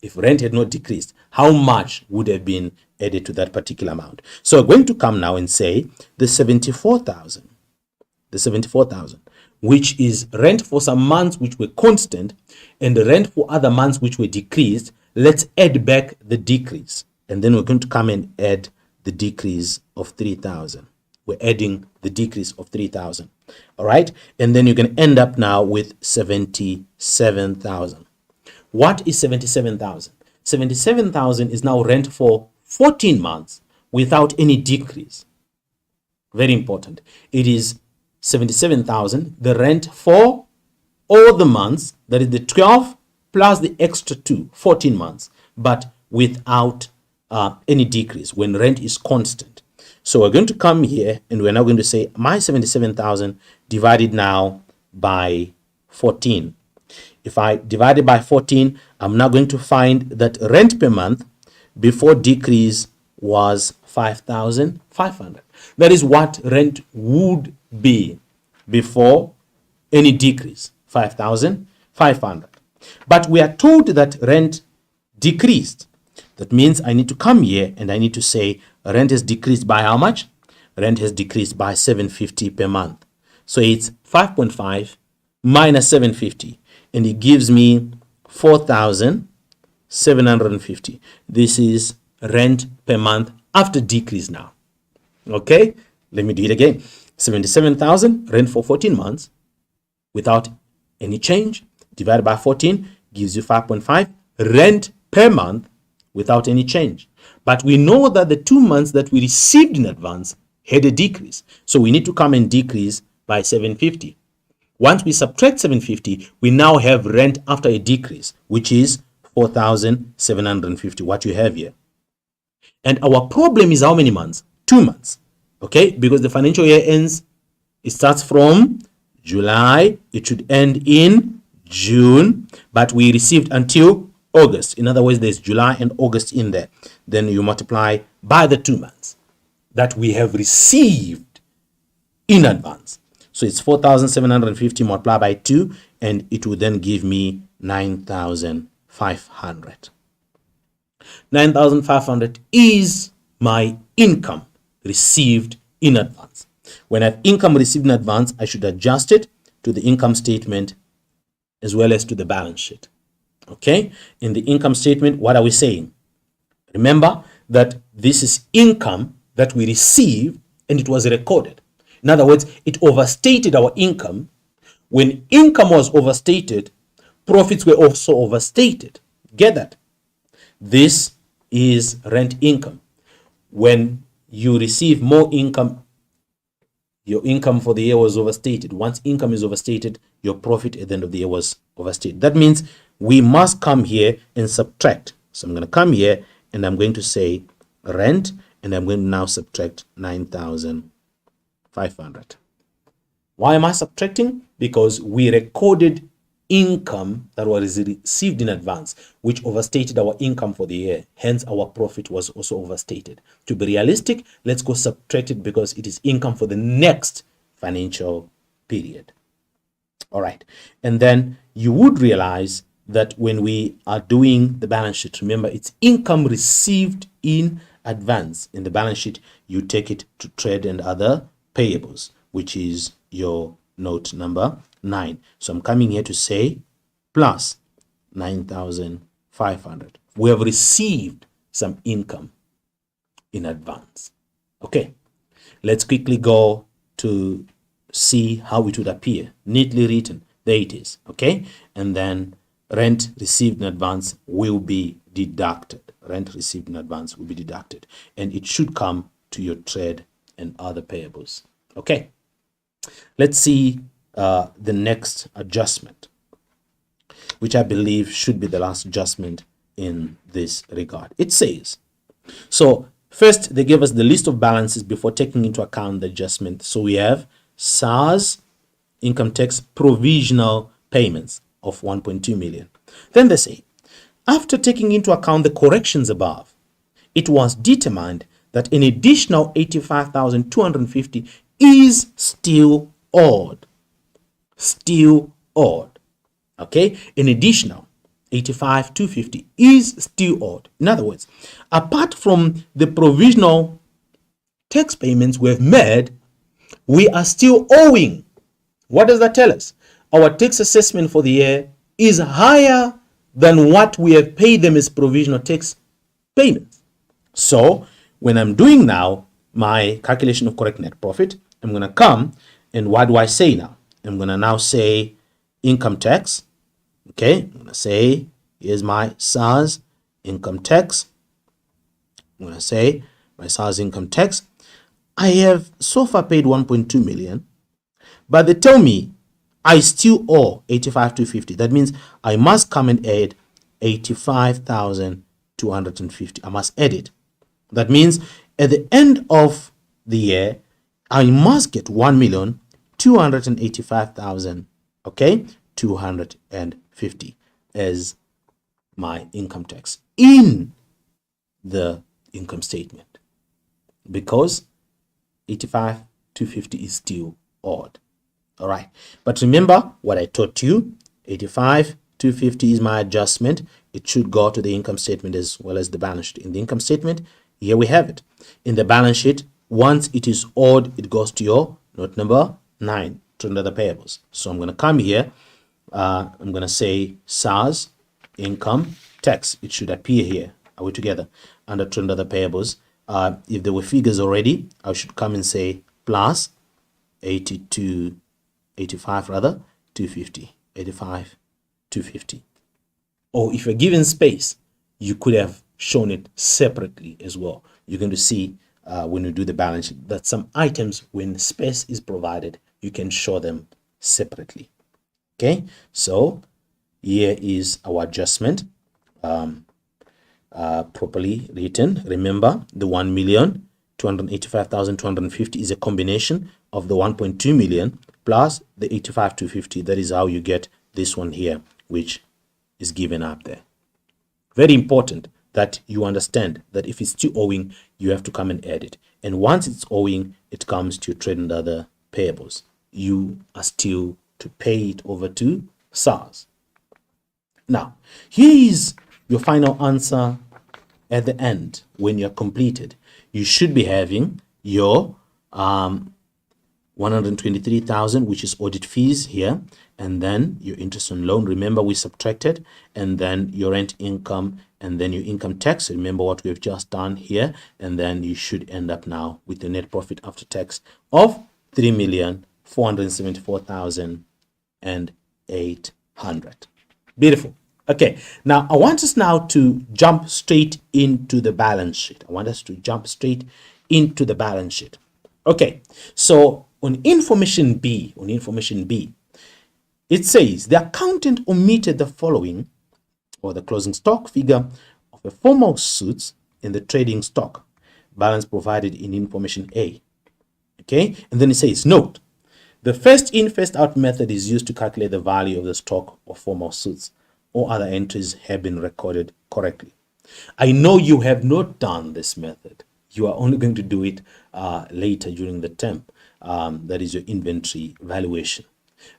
If rent had not decreased, how much would have been added to that particular amount? So we're going to come now and say the 74,000, which is rent for some months which were constant and the rent for other months which were decreased. Let's add back the decrease, and then we're going to come and add the decrease of 3,000. We're adding the decrease of 3,000. All right, and then you can end up now with 77,000. What is 77,000? 77,000 is now rent for 14 months without any decrease. Very important. It is 77,000, the rent for all the months, that is the 12 plus the extra 2, 14 months, but without any decrease when rent is constant. So we're going to come here and we're now going to say my 77,000 divided now by 14. If I divide it by 14, I'm now going to find that rent per month before decrease was 5,500. That is what rent would be before any decrease, 5,500. But we are told that rent decreased. That means I need to come here and I need to say rent has decreased by how much? Rent has decreased by 750 per month. So it's 5.5 minus 750. And it gives me 4,750. This is rent per month after decrease now. Okay, let me do it again. 77,000 rent for 14 months without any change divided by 14 gives you 5.5 rent per month without any change. But we know that the 2 months that we received in advance had a decrease. So we need to come and decrease by 750. Once we subtract 750, we now have rent after a decrease, which is 4,750, what you have here. And our problem is how many months? 2 months. Okay, because the financial year ends, it starts from July, it should end in June, but we received until August. In other words, there's July and August in there. Then you multiply by the 2 months that we have received in advance. So it's 4,750 multiplied by 2, and it will then give me 9,500. 9,500 is my income received in advance. When I have income received in advance, I should adjust it to the income statement as well as to the balance sheet. Okay, in the income statement, what are we saying? Remember that this is income that we received and it was recorded. In other words, it overstated our income. When income was overstated, profits were also overstated. Get that? This is rent income. When you receive more income, your income for the year was overstated. Once income is overstated, your profit at the end of the year was overstated. That means we must come here and subtract. So I'm going to come here and I'm going to say rent, and I'm going to now subtract 9,500. Why am I subtracting? Because we recorded income that was received in advance, which overstated our income for the year. Hence, our profit was also overstated. To be realistic, let's go subtract it because it is income for the next financial period. All right. And then you would realize that when we are doing the balance sheet, remember it's income received in advance. In the balance sheet, you take it to trade and other payables, which is your note number 9. So I'm coming here to say plus 9,500. We have received some income in advance. Okay, let's quickly go to see how it would appear. Neatly written. There it is. Okay, and then rent received in advance will be deducted. Rent received in advance will be deducted, and it should come to your trade and other payables. Okay, let's see the next adjustment, which I believe should be the last adjustment in this regard. It says, so first they give us the list of balances before taking into account the adjustment. So we have SARS income tax provisional payments of 1.2 million. Then they say, after taking into account the corrections above, it was determined that an additional 85,250 is still owed. Still owed. Okay, an additional 85,250 is still owed. In other words, apart from the provisional tax payments we've made, we are still owing. What does that tell us? Our tax assessment for the year is higher than what we have paid them as provisional tax payments. So when I'm doing now my calculation of correct net profit, I'm going to come and what do I say now? I'm going to now say income tax. Okay, I'm going to say here's my SARS income tax. I'm going to say my SARS income tax. I have so far paid 1.2 million, but they tell me I still owe 85,250. That means I must come and add 85,250. I must add it. That means at the end of the year, I must get 1,285,000. Okay, 250 as my income tax in the income statement, because 85,250 is still owed. All right, but remember what I taught you. 85,250 is my adjustment. It should go to the income statement as well as the balance sheet. In the income statement, here we have it. In the balance sheet, once it is owed, it goes to your note number 9, to under the payables. So I'm going to come here. I'm going to say SARS income tax. It should appear here. Are we together? Under to under the payables. If there were figures already, I should come and say plus 85 rather, 250, 85, 250. Or if you're given space, you could have shown it separately as well. You're going to see when you do the balance sheet that some items, when space is provided, you can show them separately. Okay, so here is our adjustment properly written. Remember, the 1,285,250 is a combination of the 1.2 million plus the 85,250. That is how you get this one here, which is given up there. Very important that you understand that if it's still owing, you have to come and add it. And once it's owing, it comes to your trade and other payables. You are still to pay it over to SARS. Now, here is your final answer at the end. When you're completed, you should be having your 123,000, which is audit fees here, and then your interest on loan. Remember, we subtracted, and then your rent income, and then your income tax. Remember what we've just done here, and then you should end up now with the net profit after tax of 3,474,800. Beautiful. Okay, now I want us now to jump straight into the balance sheet. I want us to jump straight into the balance sheet. Okay, so on information B, it says the accountant omitted the following, or the closing stock figure of a formal suits in the trading stock balance provided in information A. Okay, and then it says, note, the first in, first out method is used to calculate the value of the stock of formal suits. All other entries have been recorded correctly. I know you have not done this method. You are only going to do it later during the term. That is your inventory valuation.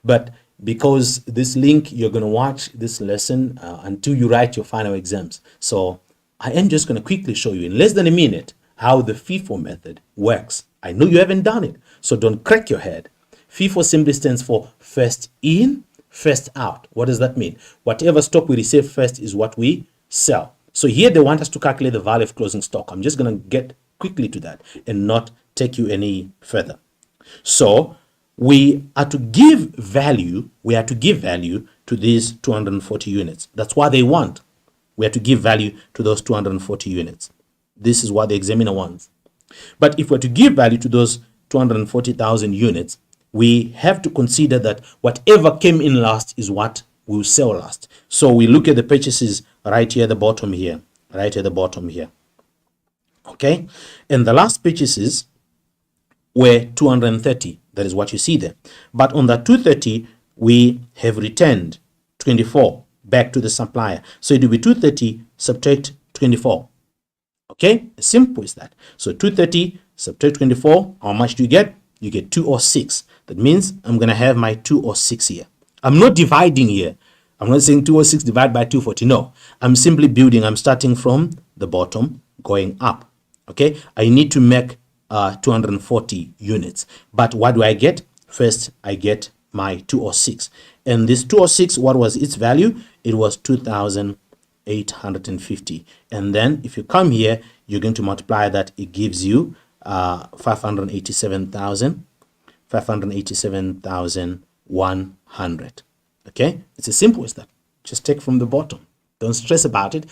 But because this link, you're going to watch this lesson until you write your final exams. So I am just going to quickly show you in less than a minute how the FIFO method works. I know you haven't done it, so don't crack your head. FIFO simply stands for first in, first out. What does that mean? Whatever stock we receive first is what we sell. So here they want us to calculate the value of closing stock. I'm just going to get quickly to that and not take you any further. So we are to give value to these 240 units. That's what they want. We are to give value to those 240 units. This is what the examiner wants. But if we're to give value to those 240,000 units, we have to consider that whatever came in last is what we'll sell last. So we look at the purchases right here at the bottom here, okay? And the last purchases were 230. That is what you see there. But on that 230, we have returned 24 back to the supplier. So it will be 230 subtract 24. Okay, as simple as that. So 230 subtract 24, how much do you get? You get 206. That means I'm going to have my 206 here. I'm not dividing here. I'm not saying 206 divided by 240. No, I'm simply building. I'm starting from the bottom going up. Okay, I need to make 240 units. But what do I get? First, I get my 206. And this 206, what was its value? It was 2,850. And then if you come here, you're going to multiply that. It gives you 587,100. Okay, it's as simple as that. Just take from the bottom. Don't stress about it.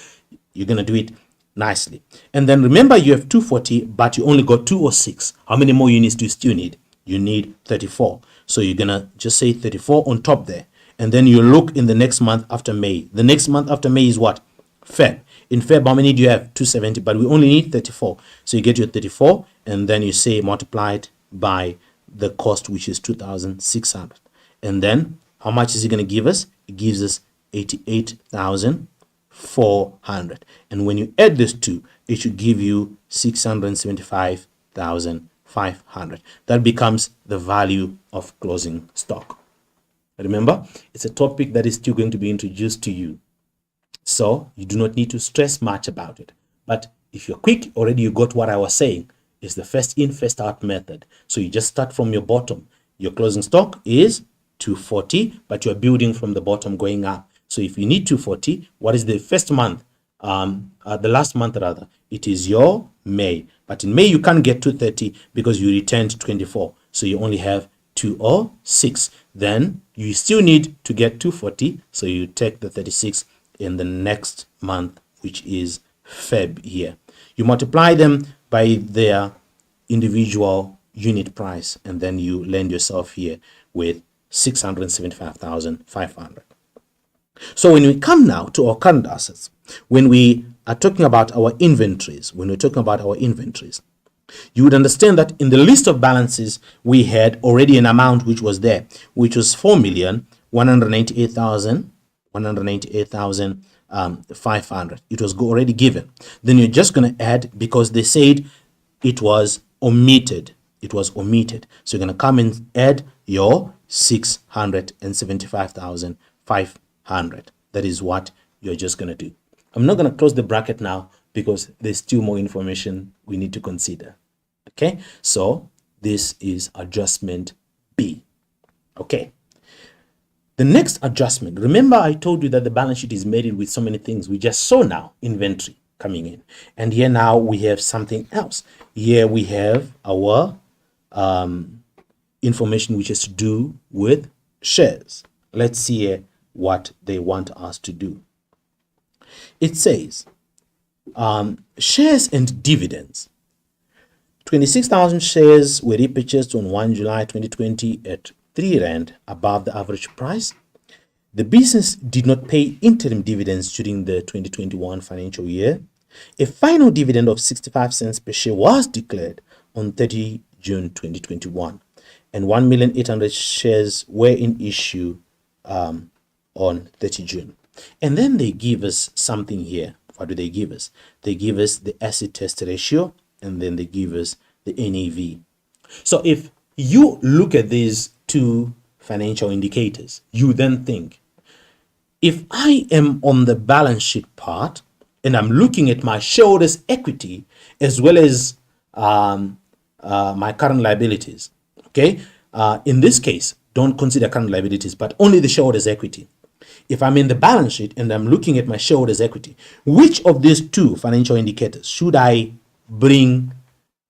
You're going to do it nicely. And then remember, you have 240, but you only got 206. How many more units do you still need? You need 34. So you're going to just say 34 on top there. And then you look in the next month after May. The next month after May is what? Feb. In Feb, how many do you have? 270, but we only need 34. So you get your 34, and then you say multiply it by the cost, which is 2,600. And then how much is it going to give us? It gives us 88,400. And when you add this two, it should give you 675,500. That becomes the value of closing stock. Remember, it's a topic that is still going to be introduced to you. So you do not need to stress much about it. But if you're quick, already you got what I was saying. It's the first in, first out method. So you just start from your bottom. Your closing stock is 240, but you're building from the bottom going up. So if you need 240, what is the first month? The last month rather, it is your May. But in May, you can't get 230 because you returned 24. So you only have 206. Then you still need to get 240. So you take the 36 in the next month, which is Feb here. You multiply them by their individual unit price, and then you land yourself here with 675,500. So when we come now to our current assets, when we are talking about our inventories, you would understand that in the list of balances, we had already an amount which was there, which was 4,198,500. It was already given. Then you're just going to add, because they said it was omitted. So you're going to come and add your 675,500. That is what you're just going to do. I'm not going to close the bracket now because there's still more information we need to consider. Okay, so this is adjustment B. Okay, the next adjustment, remember I told you that the balance sheet is made with so many things. We just saw now inventory coming in, and here now we have something else. Here we have our information which has to do with shares. Let's see what they want us to do. It says, shares and dividends. 26,000 shares were repurchased on 1 July 2020 at 3 Rand above the average price. The business did not pay interim dividends during the 2021 financial year. A final dividend of 65 cents per share was declared on 30 June 2021, and 1,800,000 shares were in issue on 30 June. And then they give us something here. What do they give us? They give us the acid test ratio, and then they give us the NAV. So if you look at these two financial indicators, you then think, if I am on the balance sheet part and I'm looking at my shareholders' equity as well as my current liabilities, okay? In this case, don't consider current liabilities, but only the shareholders' equity. If I'm in the balance sheet and I'm looking at my shareholders' equity, which of these two financial indicators should I bring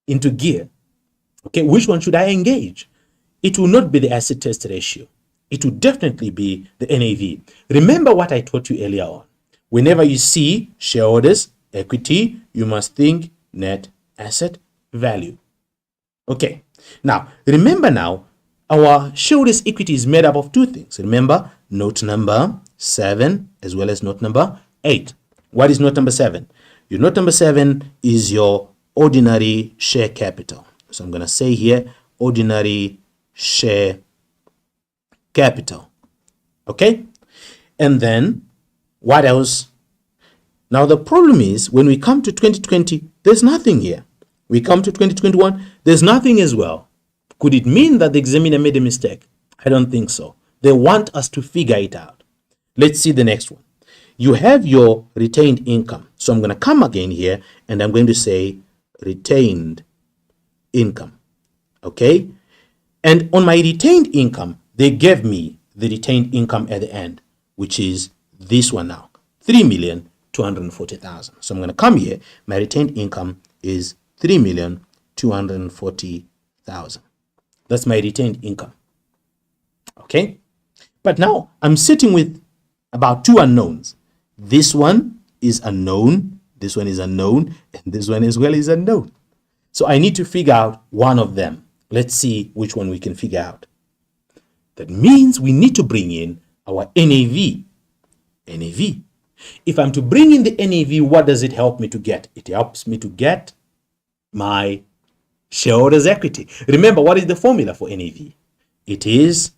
into gear? Okay, which one should I engage? It will not be the acid test ratio. It will definitely be the NAV. Remember what I taught you earlier on. Whenever you see shareholders' equity, you must think net asset value. Okay, now remember now, our shareholders' equity is made up of two things. Remember, note number 7 as well as note number 8. What is note number 7? Your note number 7 is your ordinary share capital. So I'm going to say here, ordinary share capital. Okay? And then, what else? Now, the problem is, when we come to 2020, there's nothing here. We come to 2021, there's nothing as well. Could it mean that the examiner made a mistake? I don't think so. They want us to figure it out. Let's see the next one. You have your retained income. So I'm going to come again here and I'm going to say retained income. Okay? And on my retained income, they gave me the retained income at the end, which is this one now, 3,240,000. So I'm going to come here. My retained income is 3,240,000. That's my retained income. Okay? But now I'm sitting with about two unknowns. This one is unknown, this one is unknown, and this one as well is unknown. So I need to figure out one of them. Let's see which one we can figure out. That means we need to bring in our NAV. NAV. If I'm to bring in the NAV, what does it help me to get? It helps me to get my shareholders' equity. Remember, what is the formula for NAV? It is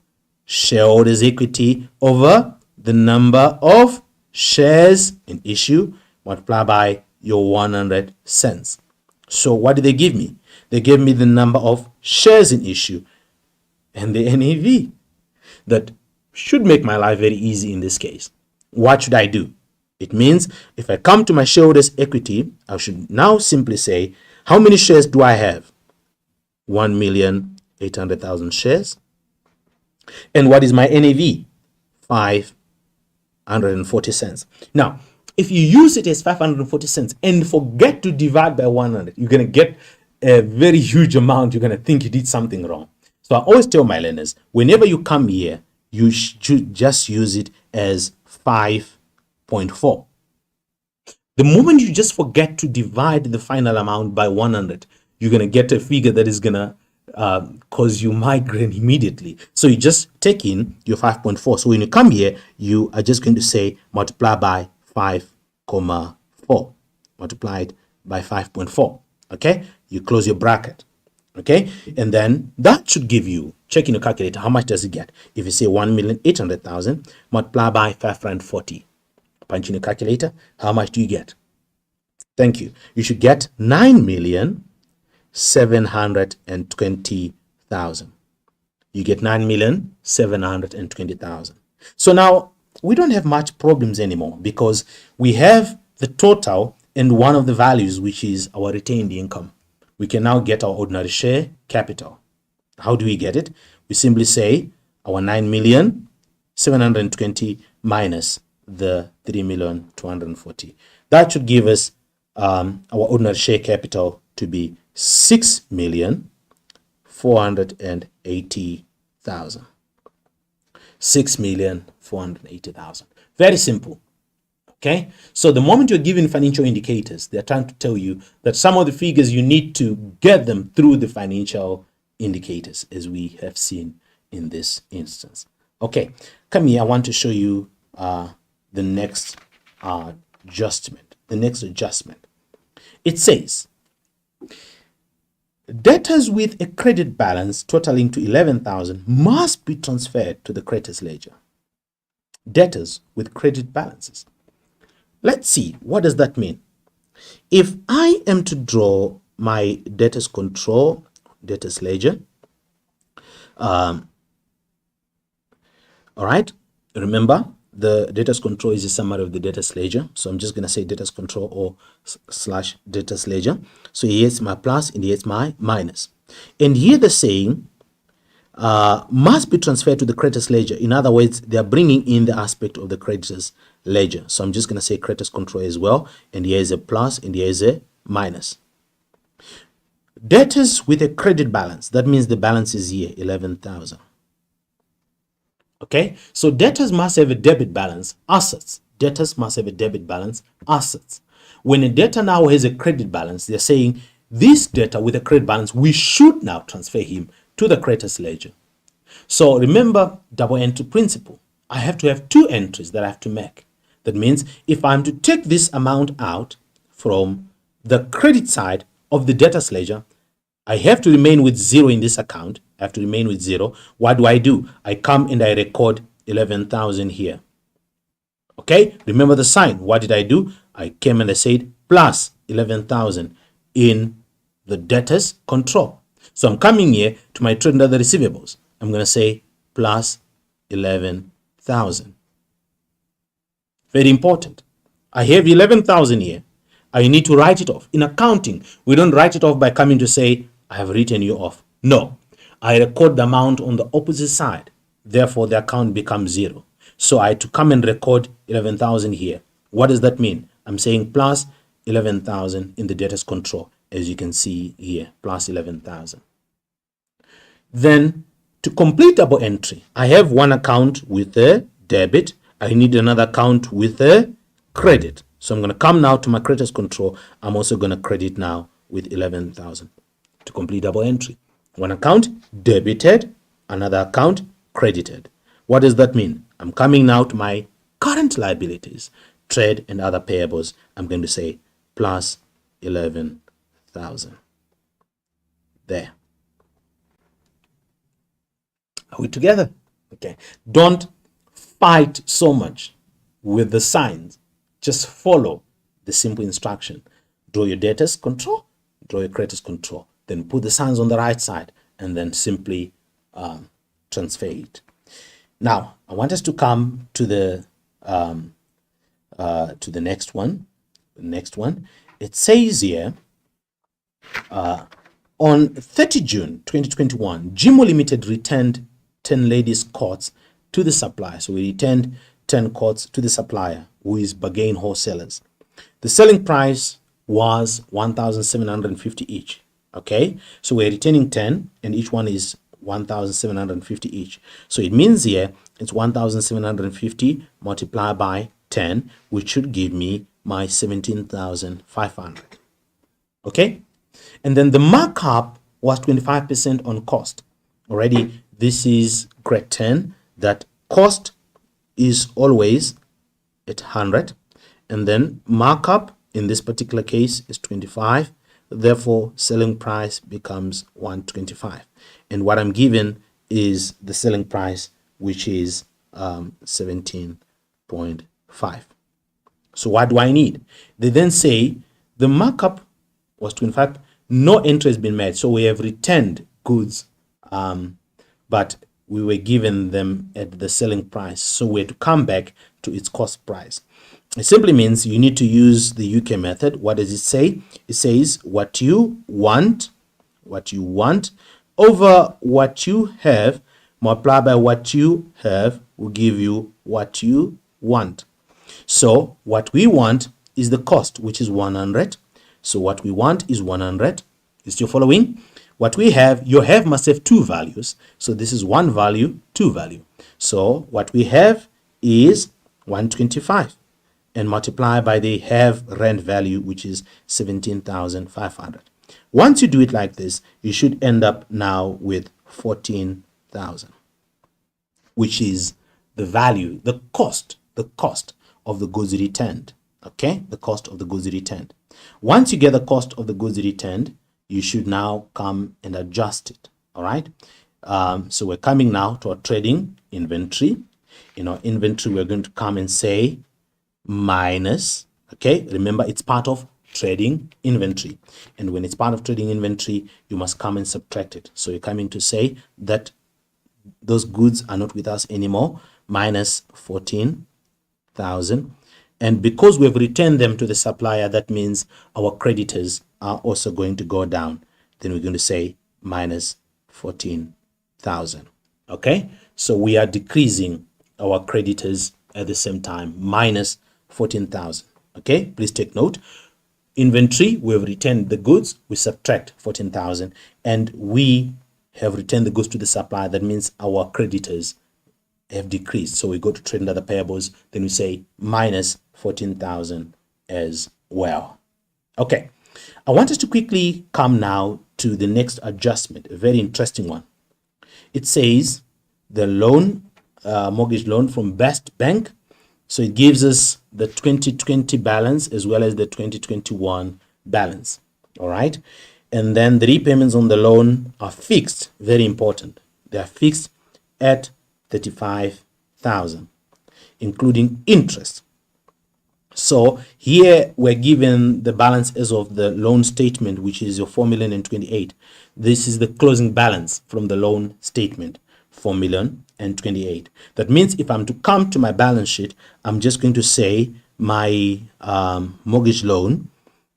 shareholders' equity over the number of shares in issue multiplied by your 100 cents. So what did they give me? They gave me the number of shares in issue and the NAV. That should make my life very easy in this case. What should I do? It means if I come to my shareholders' equity, I should now simply say, how many shares do I have? 1,800,000 shares. And what is my NAV? 540 cents. Now, if you use it as 540 cents and forget to divide by 100, you're going to get a very huge amount. You're going to think you did something wrong. So I always tell my learners, whenever you come here, you should just use it as 5.4. The moment you just forget to divide the final amount by 100, you're going to get a figure that is going to cause you migraine immediately. So you just take in your 5.4. So when you come here, you are just going to say multiply by 5.4 multiplied by 5.4. Okay, you close your bracket. Okay, and then that should give you, check in your calculator, how much does it get? If you say 1,800,000 multiply by 540, punch in your calculator, how much do you get? Thank you. You should get 9,720,000. You get 9,720,000. So now we don't have much problems anymore because we have the total and one of the values, which is our retained income. We can now get our ordinary share capital. How do we get it? We simply say our 9,720,000 minus the 3,240,000. That should give us our ordinary share capital to be 6,480,000. 6,480,000. Very simple. Okay, so the moment you're given financial indicators, they're trying to tell you that some of the figures you need to get them through the financial indicators, as we have seen in this instance. Okay, come here. I want to show you the next adjustment. The next adjustment. It says debtors with a credit balance totaling to 11,000 must be transferred to the creditors ledger. Debtors with credit balances. Let's see, what does that mean? If I am to draw my debtors control, debtors ledger, all right, remember the debtors control is a summary of the debtors ledger. So I'm just going to say debtors control or slash debtors ledger. So here's my plus and here's my minus. And here they're saying must be transferred to the creditors ledger. In other words, they are bringing in the aspect of the creditors ledger. So I'm just going to say creditors control as well. And here is a plus and here is a minus. Debtors with a credit balance. That means the balance is here, 11,000. Okay, so debtors must have a debit balance, assets. Debtors must have a debit balance, assets. When a debtor now has a credit balance, they're saying this debtor with a credit balance, we should now transfer him to the creditors ledger. So remember double entry principle. I have to have two entries that I have to make. That means if I'm to take this amount out from the credit side of the debtors ledger, I have to remain with 0 in this account. I have to remain with 0. What do? I come and I record 11,000 here. Okay, remember the sign. What did I do? I came and I said plus 11,000 in the debtors control. So I'm coming here to my trade and other receivables. I'm going to say plus 11,000. Very important. I have 11,000 here. I need to write it off. In accounting, we don't write it off by coming to say, I have written you off. No, I record the amount on the opposite side. Therefore, the account becomes 0. So I had to come and record 11,000 here. What does that mean? I'm saying plus 11,000 in the debtors control, as you can see here, plus 11,000. Then to complete double entry, I have one account with a debit. I need another account with a credit. So I'm going to come now to my creditors control. I'm also going to credit now with 11,000 to complete double entry. One account debited, another account credited. What does that mean? I'm coming now to my current liabilities, trade and other payables. I'm going to say plus 11,000. There. Are we together? Okay. Don't fight so much with the signs. Just follow the simple instruction. Draw your debtors control, draw your creditors control. Then put the signs on the right side and then simply transfer it. Now, I want us to come to the next one. The next one. It says here, on 30 June 2021, Jimo Limited returned 10 ladies' coats to the supplier. So we returned 10 coats to the supplier, who is Bargain Wholesalers. The selling price was 1,750 each. Okay, so we're returning 10 and each one is 1,750 each. So it means here it's 1,750 multiplied by 10, which should give me my 17,500. Okay, and then the markup was 25% on cost. Already, this is grade 10, that cost is always at 100, and then markup in this particular case is 25. Therefore, selling price becomes 125, and what I'm given is the selling price, which is 17.5. So what do I need? They then say the markup was 25. No entry has been made, so we have returned goods, but we were given them at the selling price, so we had to come back to its cost price. It simply means you need to use the UK method. What does it say? It says what you want over what you have multiplied by what you have will give you what you want. So what we want is the cost, which is 100. So what we want is 100. Is you following? what we have, your have must have two values. So this is one value, two value. So what we have is 125 and multiply by the have rent value, which is 17,500. Once you do it like this, you should end up now with 14,000, which is the value, the cost of the goods returned. Okay, the cost of the goods returned. Once you get the cost of the goods returned, you should now come and adjust it. All right. So we're coming now to our trading inventory. In our inventory, we're going to come and say minus. Okay, remember it's part of trading inventory, and when it's part of trading inventory, you must come and subtract it. So you're coming to say that those goods are not with us anymore, minus 14,000. And because we've returned them to the supplier, that means our creditors are also going to go down. Then we're going to say minus 14,000. Okay, so we are decreasing our creditors at the same time, minus 14,000. Okay, please take note. Inventory, we have returned the goods, we subtract 14,000, and we have returned the goods to the supplier. That means our creditors have decreased. So we go to trade and other payables, then we say minus 14,000 as well. Okay, I want us to quickly come now to the next adjustment, a very interesting one. It says the loan, mortgage loan from Best Bank. So it gives us the 2020 balance as well as the 2021 balance. All right. And then the repayments on the loan are fixed. Very important. They are fixed at 35,000, including interest. So here we're given the balance as of the loan statement, which is your 4,028,000. This is the closing balance from the loan statement, 4,028,000. That means if I'm to come to my balance sheet, I'm just going to say my mortgage loan.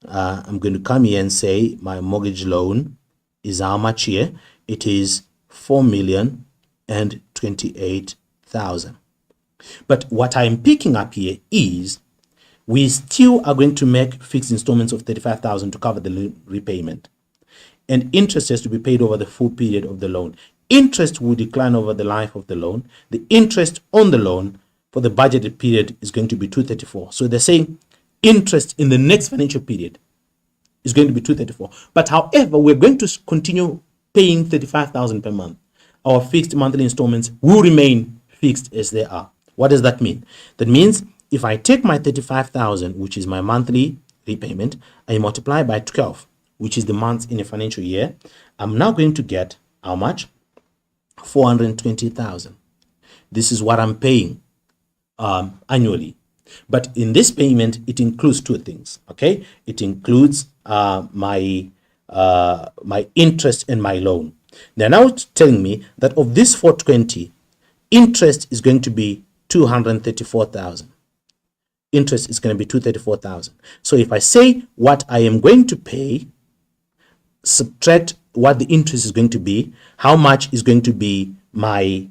I'm going to come here and say my mortgage loan is how much here? It is 4,028,000. But what I'm picking up here is we still are going to make fixed installments of 35,000 to cover the repayment, and interest has to be paid over the full period of the loan. Interest will decline over the life of the loan. The interest on the loan for the budgeted period is going to be 234. So they're saying interest in the next financial period is going to be 234. But however, we're going to continue paying 35,000 per month. Our fixed monthly installments will remain fixed as they are. What does that mean? That means if I take my 35,000, which is my monthly repayment, I multiply by 12, which is the months in a financial year, I'm now going to get how much? 420,000. This is what I'm paying annually. But in this payment, it includes two things. Okay, it includes my interest and my loan. They're now telling me that of this 420, interest is going to be 234,000. Interest is going to be 234,000. So if I say what I am going to pay, subtract what the interest is going to be, how much is going to be my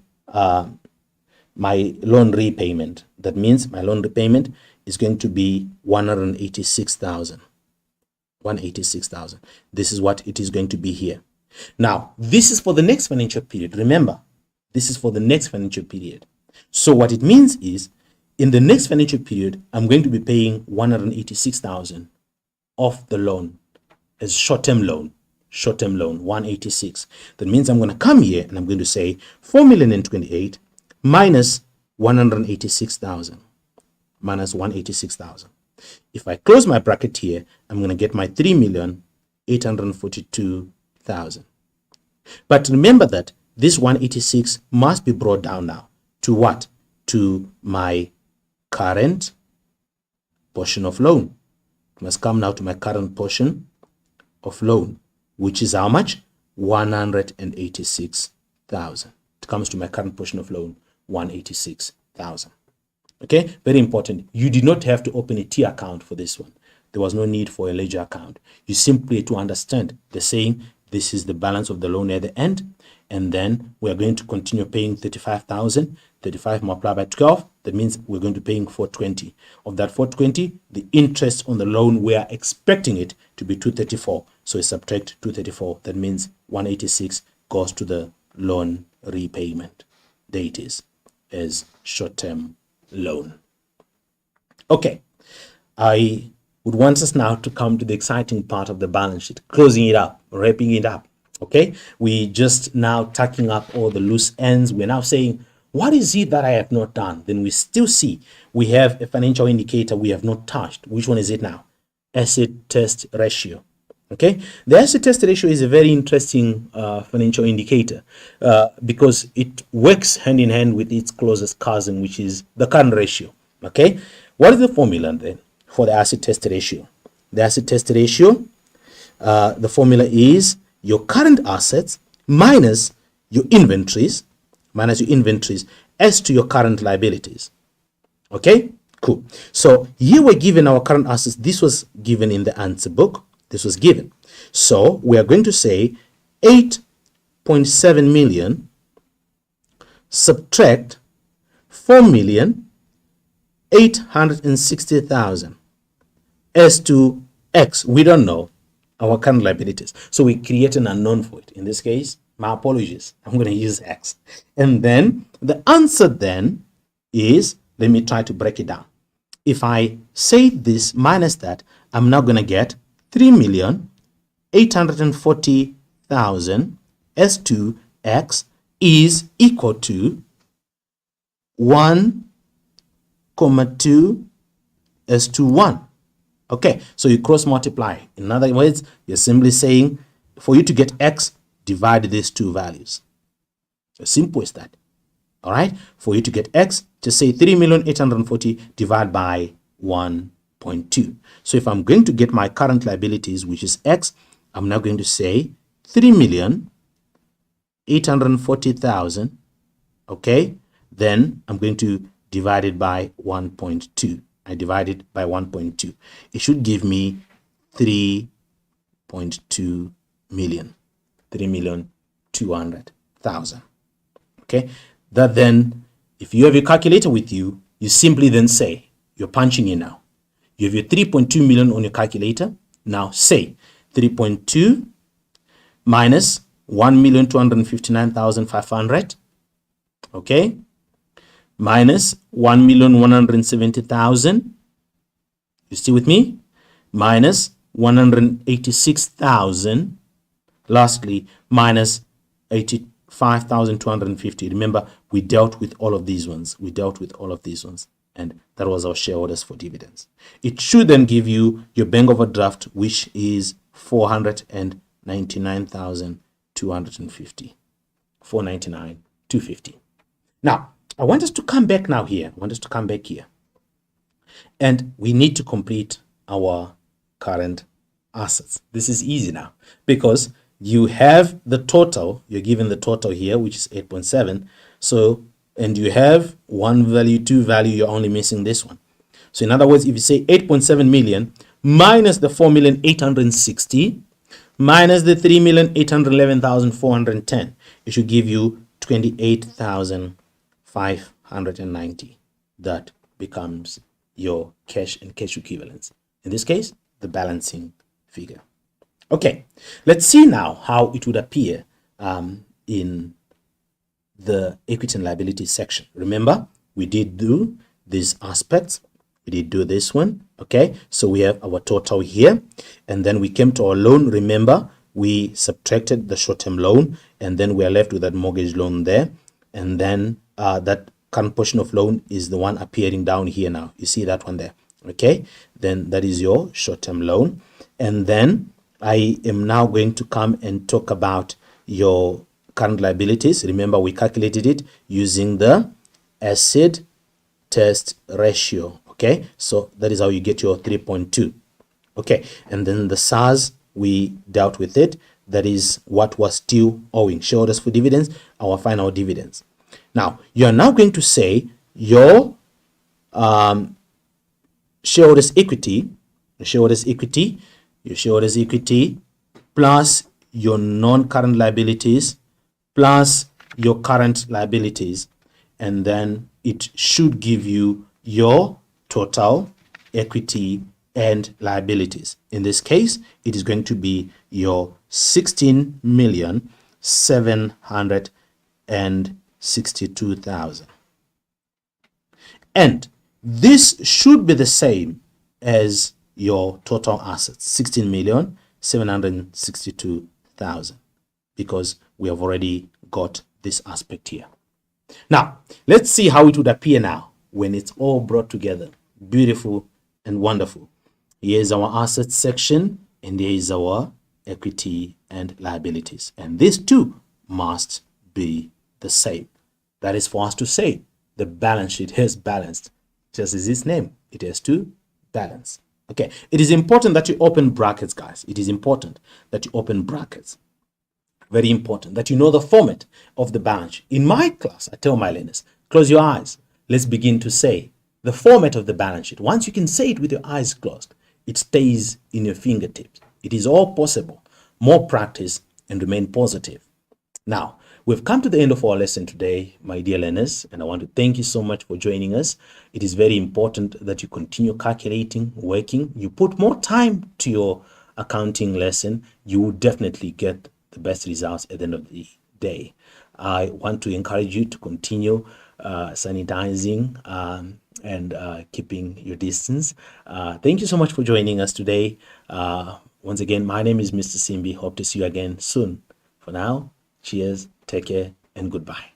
my loan repayment. That means my loan repayment is going to be 186,000. 186,000. This is what it is going to be here. Now, this is for the next financial period. Remember, this is for the next financial period. So what it means is, in the next financial period, I'm going to be paying 186,000 off the loan as short-term loan. Short-term loan, 186. That means I'm going to come here and I'm going to say 4,028,000 minus 186,000. Minus 186,000. If I close my bracket here, I'm going to get my 3,842,000. But remember that this 186 must be brought down now to what? To my current portion of loan. It must come now to my current portion of loan, which is how much? 186,000. It comes to my current portion of loan, 186,000. Okay, very important. You did not have to open a T account for this one. There was no need for a ledger account. You simply to understand the saying, This is the balance of the loan at the end. And then we are going to continue paying 35,000. 35 multiplied by 12. That means we're going to be paying 420. Of that 420, the interest on the loan, we are expecting it to be 234. So we subtract 234. That means 186 goes to the loan repayment. There it is, as short-term loan. Okay, I would want us now to come to the exciting part of the balance sheet, closing it up, wrapping it up. Okay, we just now tacking up all the loose ends. We're now saying, what is it that I have not done? Then we still see we have a financial indicator we have not touched. Which one is it now? Asset test ratio. Okay, the asset test ratio is a very interesting financial indicator because it works hand in hand with its closest cousin, which is the current ratio. Okay, what is the formula then for the asset test ratio? The asset test ratio, the formula is your current assets minus your inventories, as to your current liabilities. Okay, cool. So here we're given our current assets. This was given in the answer book. This was given. So we are going to say 8.7 million subtract 4,860,000 as to X. We don't know our current liabilities. So we create an unknown for it. In this case, my apologies, I'm going to use X. And then the answer then is, let me try to break it down. If I say this minus that, I'm now going to get 3,840,000 as to X is equal to 1,2 as to 1. Okay, so you cross multiply. In other words, you're simply saying for you to get X, divide these two values. So simple as that. All right, for you to get X, just say 3,840,000 divided by 1.2. So if I'm going to get my current liabilities, which is X, I'm now going to say 3,840,000. Okay, then I'm going to divide it by 1.2. I divide it by 1.2. It should give me 3.2 million. 3,200,000. Okay, that then, if you have your calculator with you, you simply then say, you're punching in now. You have your 3.2 million on your calculator. Now say 3.2 minus 1,259,500. Okay, minus 1,170,000. You still with me? Minus 186,000. Lastly, minus 85,250. Remember, we dealt with all of these ones. And that was our shareholders for dividends. It should then give you your bank overdraft, which is 499,250. 499,250. Now, I want us to come back now here. And we need to complete our current assets. This is easy now because you have the total, you're given the total here, which is 8.7. So, and you have one value, two value, you're only missing this one. So in other words, if you say 8.7 million minus the 4,860 minus the 3,811,410, it should give you 28,590. That becomes your cash and cash equivalents. In this case, the balancing figure. Okay, let's see now how it would appear in the equity and liability section. Remember, we did do these aspects. We did do this one. Okay, so we have our total here. And then we came to our loan. Remember, we subtracted the short-term loan. And then we are left with that mortgage loan there. And then that current portion of loan is the one appearing down here now. You see that one there. Okay, then that is your short-term loan. And then I am now going to come and talk about your current liabilities. Remember, we calculated it using the asset test ratio. Okay, so that is how you get your 3.2. Okay, and then the SARS, we dealt with it. That is what was still owing. Shareholders for dividends, our final dividends. Now, you are now going to say your shareholders equity plus your non-current liabilities plus your current liabilities, and then it should give you your total equity and liabilities. In this case, it is going to be your 16,762,000. And this should be the same as your total assets, 16,762,000, because we have already got this aspect here. Now, let's see how it would appear now when it's all brought together. Beautiful and wonderful. Here's our assets section, and here is our equity and liabilities. And these two must be the same. That is for us to say the balance sheet is balanced. Just as its name, it has to balance. Okay, it is important that you open brackets, guys. It is important that you open brackets. Very important that you know the format of the balance sheet. In my class, I tell my learners, close your eyes. Let's begin to say the format of the balance sheet. Once you can say it with your eyes closed, it stays in your fingertips. It is all possible. More practice and remain positive. Now, we've come to the end of our lesson today, my dear learners, and I want to thank you so much for joining us. It is very important that you continue calculating, working. You put more time to your accounting lesson, you will definitely get the best results at the end of the day. I want to encourage you to continue sanitizing and keeping your distance. Thank you so much for joining us today. Once again, my name is Mr. Simbi. Hope to see you again soon. For now, cheers, take care, and goodbye.